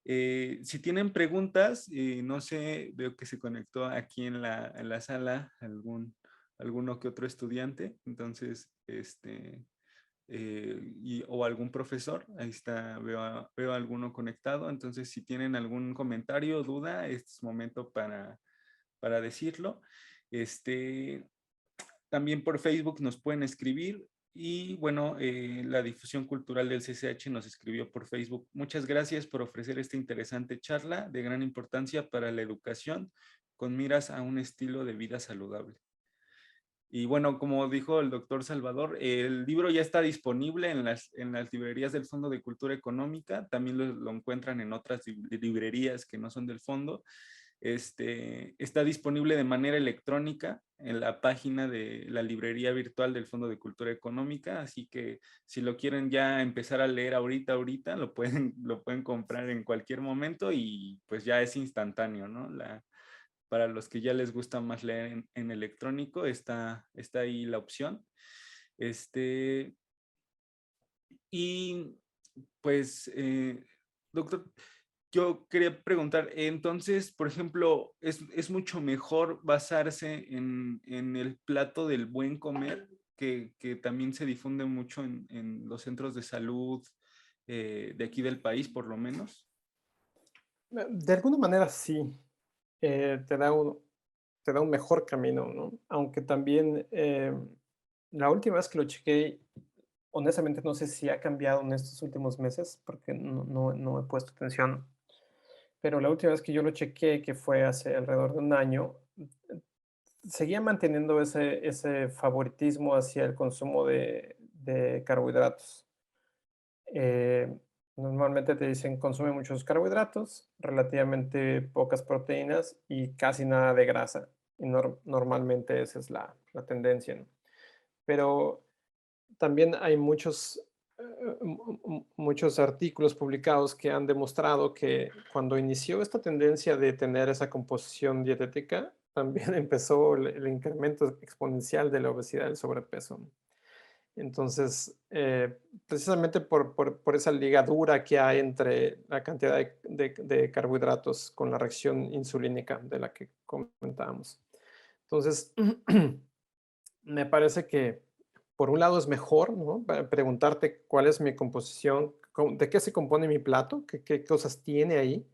Si tienen preguntas, no sé, veo que se conectó aquí en la sala alguno que otro estudiante, entonces, o algún profesor, ahí está, veo alguno conectado, entonces si tienen algún comentario o duda, este es momento para decirlo. También por Facebook nos pueden escribir y bueno, la difusión cultural del CCH nos escribió por Facebook. Muchas gracias por ofrecer esta interesante charla de gran importancia para la educación con miras a un estilo de vida saludable. Y bueno, como dijo el doctor Salvador, el libro ya está disponible en las librerías del Fondo de Cultura Económica, también lo encuentran en otras librerías que no son del fondo. Está disponible de manera electrónica en la página de la librería virtual del Fondo de Cultura Económica, así que si lo quieren ya empezar a leer ahorita, lo pueden comprar en cualquier momento y pues ya es instantáneo, ¿no? Para los que ya les gusta más leer en electrónico, está ahí la opción. Y pues, doctor, yo quería preguntar, entonces, por ejemplo, ¿es mucho mejor basarse en el plato del buen comer, que también se difunde mucho en los centros de salud de aquí del país, por lo menos?
De alguna manera sí, te da un mejor camino, ¿no? Aunque también la última vez que lo chequé, honestamente no sé si ha cambiado en estos últimos meses, porque no he puesto atención pero la última vez que yo lo chequé, que fue hace alrededor de un año, seguía manteniendo ese favoritismo hacia el consumo de carbohidratos. Eh, Normalmente te dicen consume muchos carbohidratos, relativamente pocas proteínas y casi nada de grasa. Y normalmente esa es la tendencia, ¿no? Pero también hay muchos artículos publicados que han demostrado que cuando inició esta tendencia de tener esa composición dietética, también empezó el incremento exponencial de la obesidad y el sobrepeso. Entonces, precisamente por esa ligadura que hay entre la cantidad de carbohidratos con la reacción insulínica de la que comentábamos. Entonces, me parece que por un lado es mejor, ¿no? Preguntarte cuál es mi composición, de qué se compone mi plato, qué cosas tiene ahí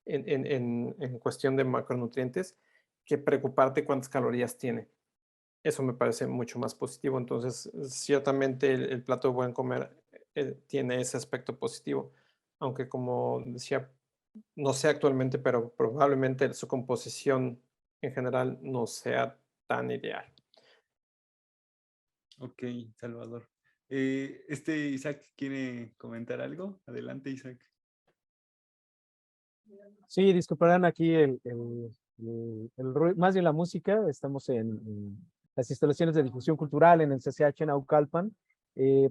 en cuestión de macronutrientes, que preocuparte cuántas calorías tiene. Eso me parece mucho más positivo. Entonces, ciertamente el plato de buen comer tiene ese aspecto positivo, aunque como decía, no sé actualmente, pero probablemente su composición en general no sea tan ideal.
Ok, Salvador. Isaac quiere comentar algo. Adelante, Isaac.
Sí, disculparán aquí más bien la música. Estamos en las instalaciones de difusión cultural en el CCH en Naucalpan.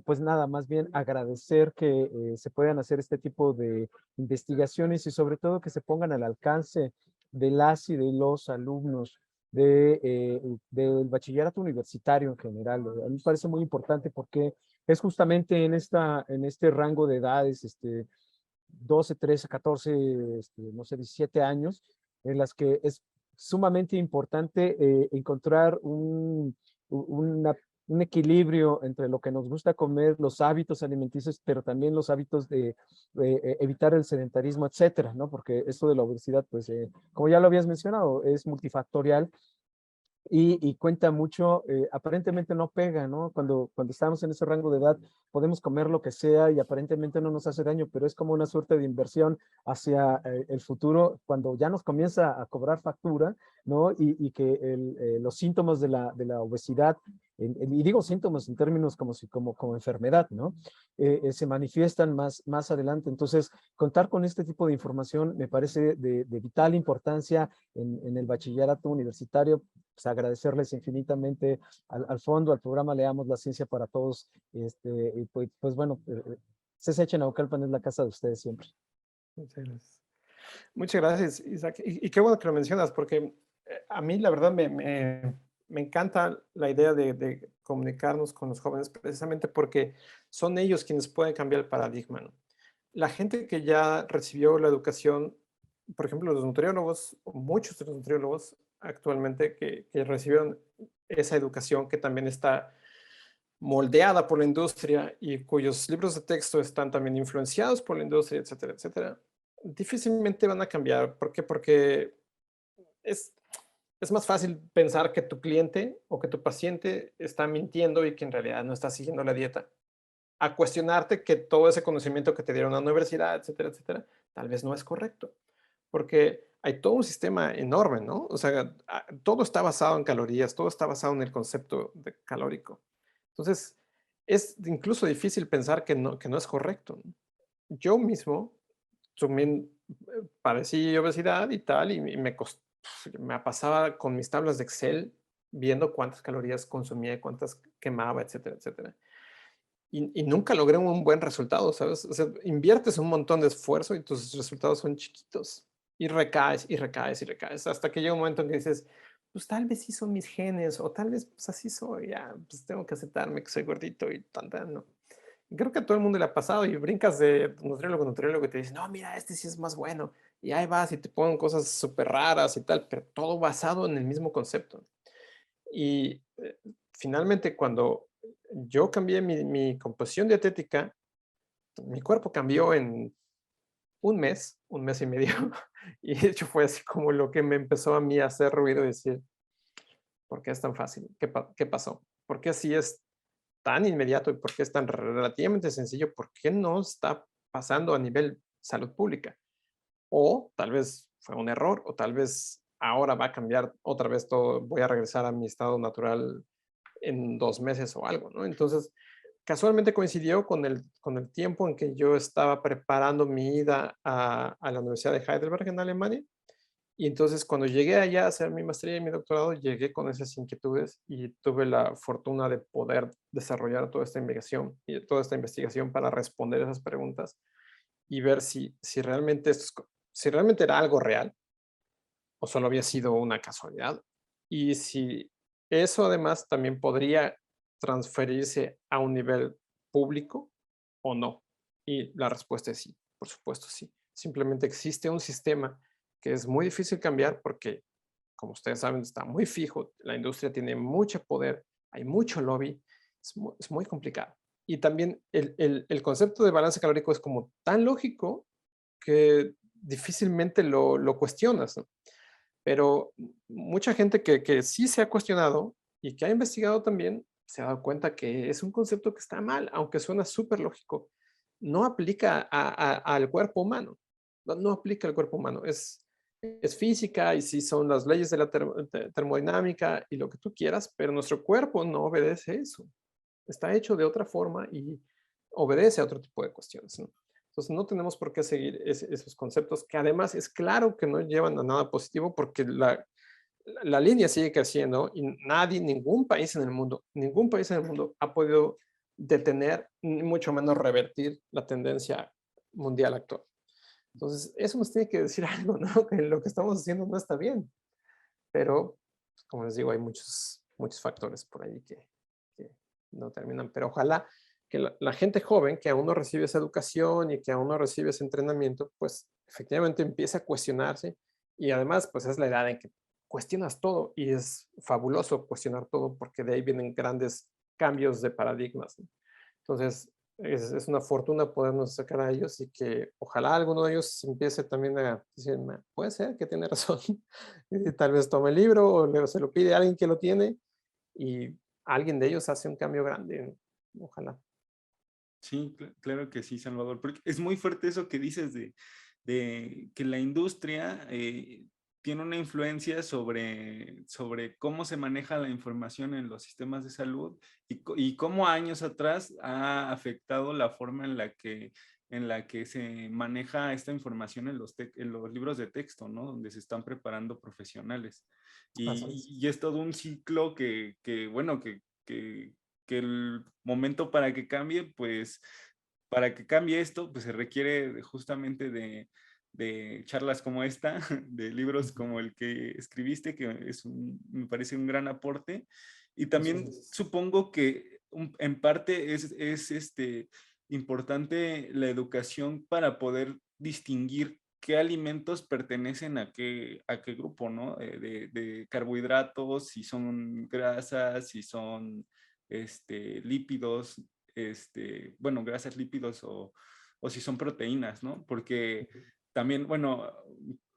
Pues nada, más bien agradecer que se puedan hacer este tipo de investigaciones y sobre todo que se pongan al alcance de las y de los alumnos del bachillerato universitario en general. A mí me parece muy importante porque es justamente en este rango de edades, 12, 13, 14, no sé, 17 años, en las que es sumamente importante encontrar un equilibrio entre lo que nos gusta comer, los hábitos alimenticios, pero también los hábitos de evitar el sedentarismo, etcétera, ¿no? Porque esto de la obesidad, pues, como ya lo habías mencionado, es multifactorial y cuenta mucho, aparentemente no pega, ¿no? Cuando estamos en ese rango de edad, podemos comer lo que sea y aparentemente no nos hace daño, pero es como una suerte de inversión hacia el futuro cuando ya nos comienza a cobrar factura, ¿no? Y que los síntomas de la obesidad, y digo síntomas en términos como enfermedad, ¿no? Se manifiestan más adelante. Entonces, contar con este tipo de información me parece de vital importancia en el bachillerato universitario. Pues agradecerles infinitamente al fondo, al programa Leamos la Ciencia para Todos. Y pues bueno, CCH Naucalpan es la casa de ustedes siempre.
Muchas gracias. Muchas gracias, Isaac. Y qué bueno que lo mencionas, porque a mí la verdad me encanta la idea de comunicarnos con los jóvenes, precisamente porque son ellos quienes pueden cambiar el paradigma, ¿no? La gente que ya recibió la educación, por ejemplo, los nutriólogos, o muchos de los nutriólogos actualmente que recibieron esa educación que también está moldeada por la industria y cuyos libros de texto están también influenciados por la industria, etcétera, etcétera, difícilmente van a cambiar. ¿Por qué? Porque es, es más fácil pensar que tu cliente o que tu paciente está mintiendo y que en realidad no está siguiendo la dieta, a cuestionarte que todo ese conocimiento que te dieron en la universidad, etcétera, etcétera, tal vez no es correcto, porque hay todo un sistema enorme, ¿no? O sea, todo está basado en calorías, todo está basado en el concepto de calórico. Entonces, es incluso difícil pensar que no es correcto, ¿no? Yo mismo también padecí obesidad y tal, y me pasaba con mis tablas de Excel viendo cuántas calorías consumía, cuántas quemaba, etcétera, etcétera. Y nunca logré un buen resultado, ¿sabes? O sea, inviertes un montón de esfuerzo y tus resultados son chiquitos. Y recaes, y recaes, y recaes, hasta que llega un momento en que dices, pues tal vez sí son mis genes, o tal vez pues así soy, ya, pues tengo que aceptarme que soy gordito y tan, ¿no? Y creo que a todo el mundo le ha pasado y brincas de nutriólogo a nutriólogo y te dicen, no, mira, este sí es más bueno. Y ahí vas y te ponen cosas súper raras y tal, pero todo basado en el mismo concepto. Y finalmente, cuando yo cambié mi composición dietética, mi cuerpo cambió en un mes y medio. Y de hecho fue así como lo que me empezó a mí a hacer ruido y decir, ¿por qué es tan fácil? ¿Qué pasó? ¿Por qué así es tan inmediato y por qué es tan relativamente sencillo? ¿Por qué no está pasando a nivel salud pública? o tal vez fue un error, o tal vez ahora va a cambiar otra vez todo, voy a regresar a mi estado natural en 2 meses o algo, ¿no? Entonces, casualmente coincidió con el tiempo en que yo estaba preparando mi ida a la Universidad de Heidelberg en Alemania. Y entonces cuando llegué allá a hacer mi maestría y mi doctorado, llegué con esas inquietudes y tuve la fortuna de poder desarrollar toda esta investigación y toda esta investigación para responder esas preguntas y ver si realmente si realmente era algo real o solo había sido una casualidad. Y si eso además también podría transferirse a un nivel público o no. Y la respuesta es sí, por supuesto sí. Simplemente existe un sistema que es muy difícil cambiar porque, como ustedes saben, está muy fijo, la industria tiene mucho poder, hay mucho lobby, es muy complicado. Y también el concepto de balance calórico es como tan lógico que difícilmente lo cuestionas, ¿no? Pero mucha gente que sí se ha cuestionado y que ha investigado también, se ha dado cuenta que es un concepto que está mal, aunque suena súper lógico. No aplica al cuerpo humano. No aplica al cuerpo humano. Es física y sí son las leyes de la termodinámica y lo que tú quieras, pero nuestro cuerpo no obedece eso. Está hecho de otra forma y obedece a otro tipo de cuestiones, ¿no? Entonces no tenemos por qué seguir esos conceptos que además es claro que no llevan a nada positivo porque la línea sigue creciendo y nadie, ningún país en el mundo ha podido detener, ni mucho menos revertir la tendencia mundial actual. Entonces, eso nos tiene que decir algo, ¿no? Que lo que estamos haciendo no está bien. Pero, como les digo, hay muchos factores por ahí que no terminan. Pero ojalá que la gente joven que aún no recibe esa educación y que aún no recibe ese entrenamiento, pues efectivamente empiece a cuestionarse. Y además, pues es la edad en que cuestionas todo y es fabuloso cuestionar todo porque de ahí vienen grandes cambios de paradigmas, ¿no? Entonces, es una fortuna podernos acercar a ellos y que ojalá alguno de ellos empiece también a decir, puede ser que tiene razón, y tal vez tome el libro o se lo pide a alguien que lo tiene y alguien de ellos hace un cambio grande, ojalá.
Sí, claro que sí, Salvador, porque es muy fuerte eso que dices de que la industria tiene una influencia sobre cómo se maneja la información en los sistemas de salud y cómo años atrás ha afectado la forma en la que se maneja esta información en los libros de texto, ¿no? Donde se están preparando profesionales.
Así es.
Y es todo un ciclo bueno, que el momento para que cambie, pues para que cambie esto, pues se requiere justamente de charlas como esta, de libros
Ujú.
como el que escribiste, que me parece un gran aporte. Y
Muchas
también
gracias.
supongo que en parte es importante la educación para poder distinguir qué alimentos pertenecen a qué grupo, ¿no? De carbohidratos, si son grasas, si son lípidos, bueno, grasas, lípidos o si son proteínas, ¿no? Porque
Ujú.
también, bueno,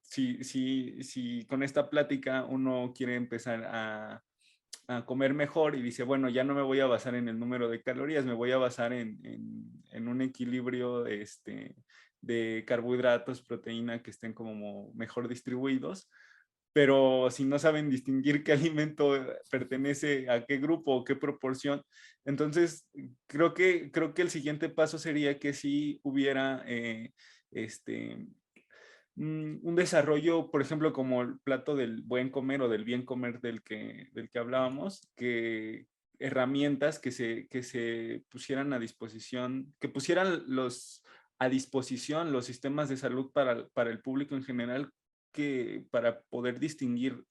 si con esta plática uno quiere empezar a comer mejor y dice, bueno, ya no me voy a basar en el número de calorías, me voy a basar en un equilibrio de carbohidratos, proteína que estén como mejor distribuidos, pero si no saben distinguir qué alimento pertenece a qué grupo o qué proporción, entonces creo que el siguiente paso sería que si hubiera este, un desarrollo, por ejemplo, como el plato del buen comer o del bien comer del que hablábamos, que herramientas que se pusieran a disposición, que pusieran a disposición los sistemas de salud para el público en general, que para poder distinguir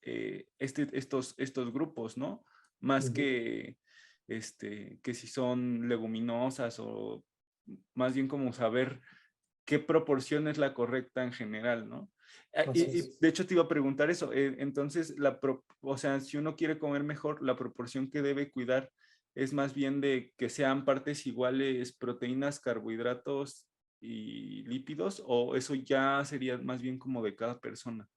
estos grupos, ¿no? Más
Ujú.
que si son leguminosas o más bien como saber qué proporción es la correcta en general, ¿no?
Así es.
Y de hecho te iba a preguntar eso, entonces, o sea, si uno quiere comer mejor, la proporción que debe cuidar es más bien de que sean partes iguales proteínas, carbohidratos y lípidos, o eso ya sería más bien como de cada persona.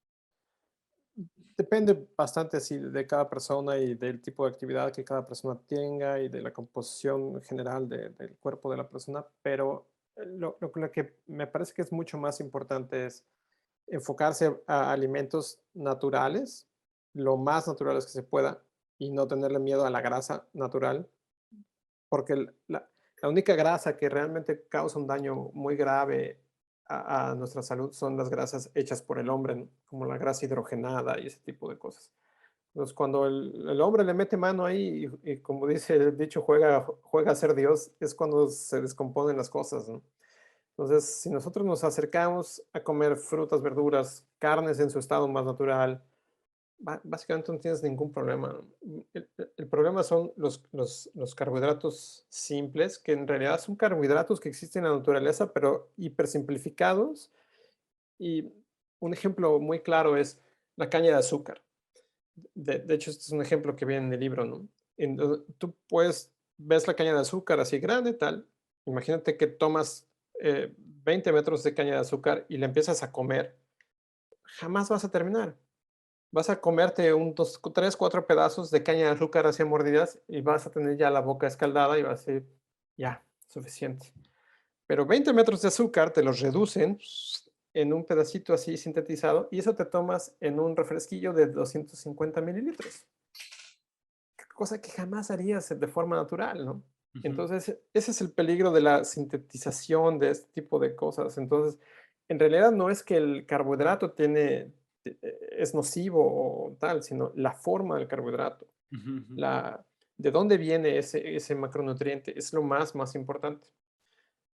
Depende bastante así de cada persona y del tipo de actividad que cada persona tenga y de la composición general del cuerpo de la persona, pero lo que me parece que es mucho más importante es enfocarse a alimentos naturales, lo más naturales que se pueda, y no tenerle miedo a la grasa natural, porque la única grasa que realmente causa un daño muy grave a nuestra salud son las grasas hechas por el hombre, ¿no? Como la grasa hidrogenada y ese tipo de cosas. Entonces, cuando el hombre le mete mano ahí y como dice el dicho, juega a ser Dios, es cuando se descomponen las cosas, ¿no? Entonces, si nosotros nos acercamos a comer frutas, verduras, carnes en su estado más natural, básicamente no tienes ningún problema. El problema son los carbohidratos simples, que en realidad son carbohidratos que existen en la naturaleza, pero hipersimplificados. Y un ejemplo muy claro es la caña de azúcar. De hecho, este es un ejemplo que viene en el libro, ¿no? Tú ves la caña de azúcar así grande, tal. Imagínate que tomas 20 metros de caña de azúcar y la empiezas a comer. Jamás vas a terminar. Vas a comerte un, dos, tres, cuatro pedazos de caña de azúcar así mordidas y vas a tener ya la boca escaldada y vas a decir, ya, suficiente. Pero 20 metros de azúcar te los reducen en un pedacito así sintetizado y eso te tomas en un refresquillo de 250 mililitros. Cosa que jamás harías de forma natural, ¿no?
Ujú.
Entonces, ese es el peligro de la sintetización de este tipo de cosas. Entonces, en realidad no es que el carbohidrato es nocivo o tal, sino la forma del carbohidrato,
Ujú, ujú.
de dónde viene ese macronutriente, es lo más importante.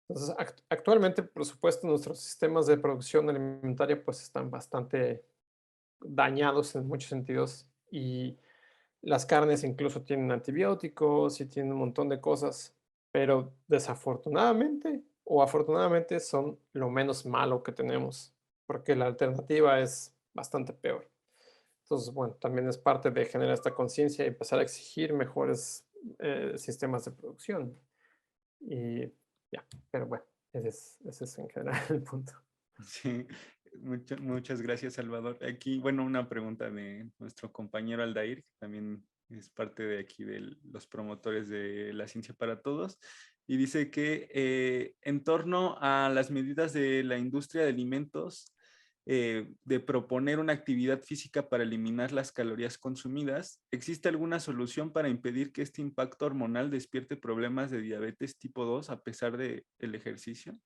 Entonces, actualmente, por supuesto, nuestros sistemas de producción alimentaria pues están bastante dañados en muchos sentidos y las carnes incluso tienen antibióticos y tienen un montón de cosas, pero desafortunadamente o afortunadamente son lo menos malo que tenemos, porque la alternativa es bastante peor. Entonces, bueno, también es parte de generar esta conciencia y empezar a exigir mejores sistemas de producción. Y ya, pero bueno, ese es en general el punto.
Sí, muchas gracias, Salvador. Aquí, bueno, una pregunta de nuestro compañero Aldair, que también es parte de aquí de los promotores de la ciencia para todos, y dice que en torno a las medidas de la industria de alimentos, de proponer una actividad física para eliminar las calorías consumidas, ¿existe alguna solución para impedir que este impacto hormonal despierte problemas de diabetes tipo 2 a pesar del ejercicio?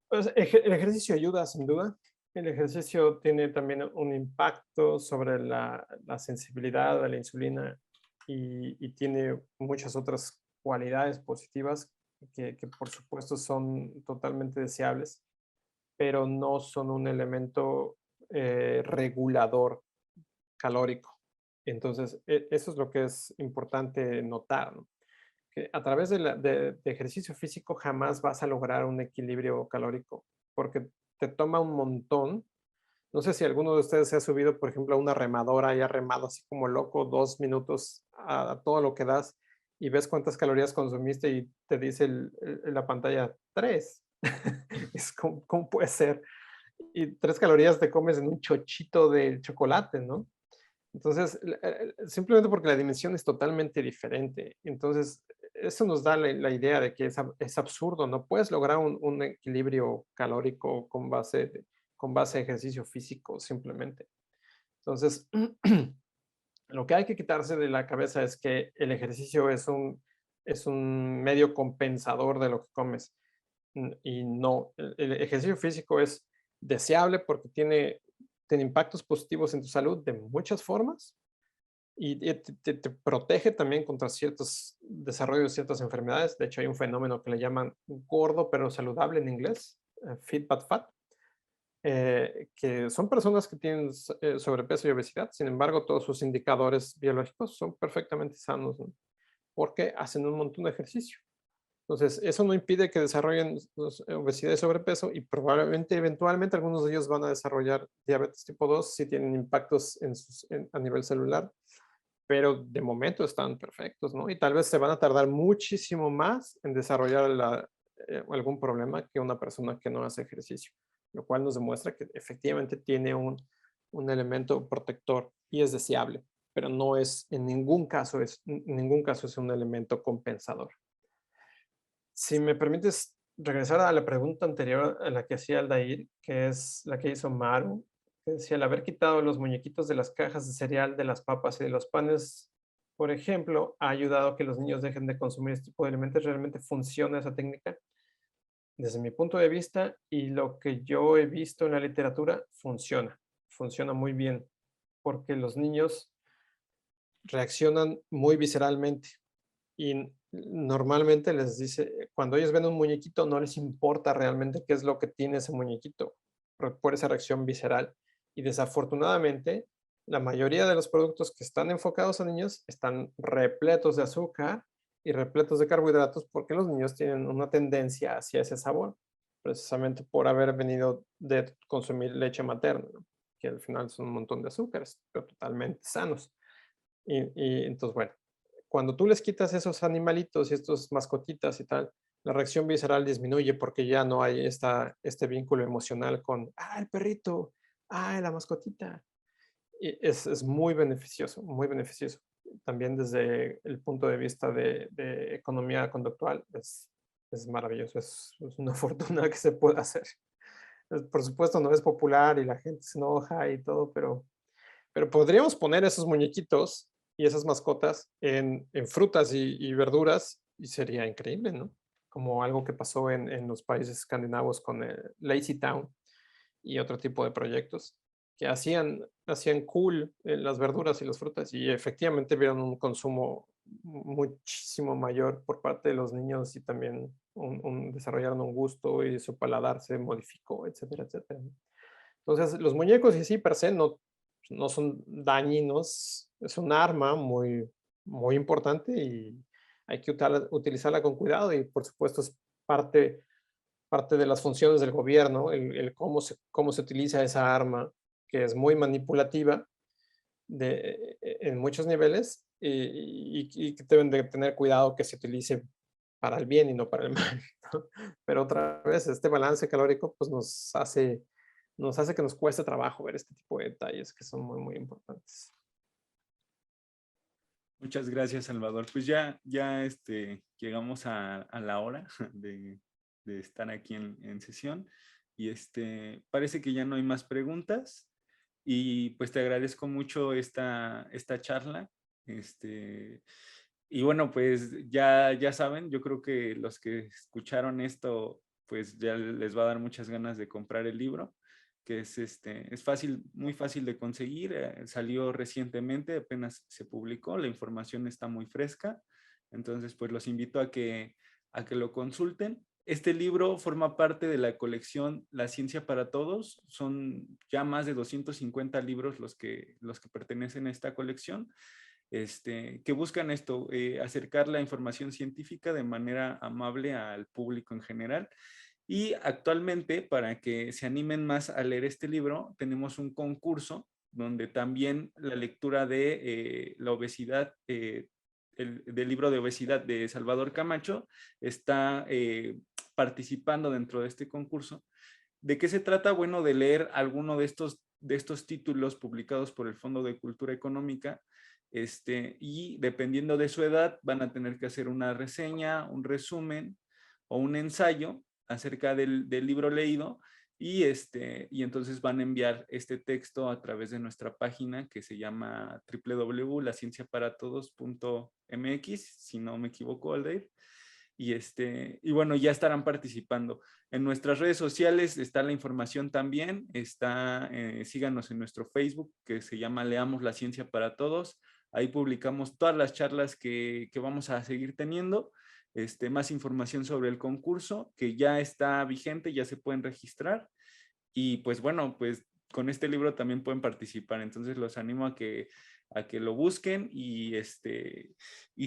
Pues, el ejercicio ayuda, sin duda. El ejercicio tiene también un impacto sobre la sensibilidad a la insulina y tiene muchas otras cualidades positivas que, por supuesto, son totalmente deseables, pero no son un elemento regulador calórico. Entonces, eso es lo que es importante notar, ¿no? Que a través de ejercicio físico jamás vas a lograr un equilibrio calórico, porque te toma un montón. No sé si alguno de ustedes se ha subido, por ejemplo, a una remadora y ha remado así como loco 2 minutos a todo lo que das y ves cuántas calorías consumiste y te dice la pantalla 3. Es como, ¿cómo puede ser? Y 3 calorías te comes en un chochito de chocolate, ¿no? Entonces, simplemente porque la dimensión es totalmente diferente. Entonces, eso nos da la idea de que es absurdo. No puedes lograr un equilibrio calórico con base a ejercicio físico simplemente. Entonces, lo que hay que quitarse de la cabeza es que el ejercicio es un medio compensador de lo que comes. Y no, el ejercicio físico es deseable porque tiene impactos positivos en tu salud de muchas formas y te protege también contra ciertos desarrollos de ciertas enfermedades. De hecho, hay un fenómeno que le llaman gordo pero saludable en inglés, fit but fat, que son personas que tienen sobrepeso y obesidad. Sin embargo, todos sus indicadores biológicos son perfectamente sanos, ¿no? Porque hacen un montón de ejercicio. Entonces, eso no impide que desarrollen obesidad y sobrepeso y probablemente, eventualmente, algunos de ellos van a desarrollar diabetes tipo 2 si tienen impactos a nivel celular, pero de momento están perfectos, ¿no? Y tal vez se van a tardar muchísimo más en desarrollar algún problema que una persona que no hace ejercicio, lo cual nos demuestra que efectivamente tiene un elemento protector y es deseable, pero no es, en ningún caso es un elemento compensador. Si me permites regresar a la pregunta anterior a la que hacía Aldair, que es la que hizo Maru, que decía, el haber quitado los muñequitos de las cajas de cereal, de las papas y de los panes, por ejemplo, ha ayudado a que los niños dejen de consumir este tipo de alimentos. ¿Realmente funciona esa técnica? Desde mi punto de vista y lo que yo he visto en la literatura, funciona muy bien, porque los niños reaccionan muy visceralmente y normalmente les dice, cuando ellos ven un muñequito, no les importa realmente qué es lo que tiene ese muñequito por esa reacción visceral. Y desafortunadamente, la mayoría de los productos que están enfocados a niños están repletos de azúcar y repletos de carbohidratos porque los niños tienen una tendencia hacia ese sabor, precisamente por haber venido de consumir leche materna, ¿no? Que al final son un montón de azúcares, pero totalmente sanos. Y entonces, bueno, cuando tú les quitas esos animalitos y estos mascotitas y tal, la reacción visceral disminuye porque ya no hay este vínculo emocional con, el perrito, la mascotita. Y es muy beneficioso, muy beneficioso. También desde el punto de vista de economía conductual, es maravilloso, es una fortuna que se puede hacer. Por supuesto no es popular y la gente se enoja y todo, pero podríamos poner esos muñequitos y esas mascotas en frutas y verduras y sería increíble, ¿no? Como algo que pasó en los países escandinavos con el Lazy Town y otro tipo de proyectos que hacían cool las verduras y las frutas y efectivamente vieron un consumo muchísimo mayor por parte de los niños y también desarrollaron un gusto y su paladar se modificó, etcétera, etcétera. Entonces, los muñecos y sí, per se, no son dañinos, es un arma muy, muy importante y hay que utilizarla con cuidado y por supuesto es parte de las funciones del gobierno, el cómo se utiliza esa arma, que es muy manipulativa en muchos niveles y que deben de tener cuidado que se utilice para el bien y no para el mal, ¿no? Pero otra vez, este balance calórico pues nos hace que nos cueste trabajo ver este tipo de detalles que son muy, muy importantes.
Muchas gracias, Salvador. Pues ya llegamos a la hora de estar aquí en sesión y parece que ya no hay más preguntas y pues te agradezco mucho esta charla. Y bueno, pues ya saben, yo creo que los que escucharon esto, pues ya les va a dar muchas ganas de comprar el libro, que es fácil, muy fácil de conseguir, salió recientemente, apenas se publicó, la información está muy fresca, entonces pues los invito a que lo consulten. Este libro forma parte de la colección La Ciencia para Todos, son ya más de 250 libros los que pertenecen a esta colección, que buscan esto, acercar la información científica de manera amable al público en general. Y actualmente, para que se animen más a leer este libro, tenemos un concurso donde también la lectura de la obesidad, del libro de obesidad de Salvador Camacho, está participando dentro de este concurso. ¿De qué se trata? Bueno, de leer alguno de estos títulos publicados por el Fondo de Cultura Económica, y dependiendo de su edad van a tener que hacer una reseña, un resumen o un ensayo acerca del libro leído y entonces van a enviar este texto a través de nuestra página que se llama www.lacienciaparatodos.mx, si no me equivoco, Aldair. Y bueno, ya estarán participando. En nuestras redes sociales está la información también, síganos en nuestro Facebook que se llama Leamos la Ciencia para Todos. Ahí publicamos todas las charlas que vamos a seguir teniendo, más información sobre el concurso que ya está vigente, ya se pueden registrar. Y pues bueno, pues con este libro también pueden participar, entonces los animo a que lo busquen y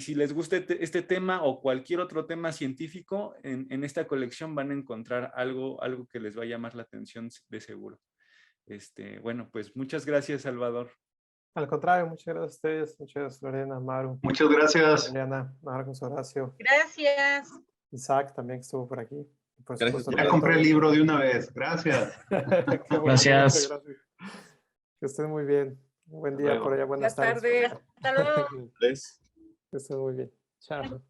si les gusta este tema o cualquier otro tema científico, en esta colección van a encontrar algo que les va a llamar la atención de seguro. Bueno, pues muchas gracias, Salvador.
Al contrario, muchas gracias a ustedes, muchas gracias Lorena, Maru.
Muchas gracias.
Liliana, Marcos, Horacio.
Gracias.
Isaac también que estuvo por aquí. Por
Gracias. Ya compré el libro de una vez. Gracias.
Qué bueno,
Gracias.
gracias. Que estén muy bien. Un buen día por allá, buenas tardes.
Hasta luego.
Que estén muy bien. Chao.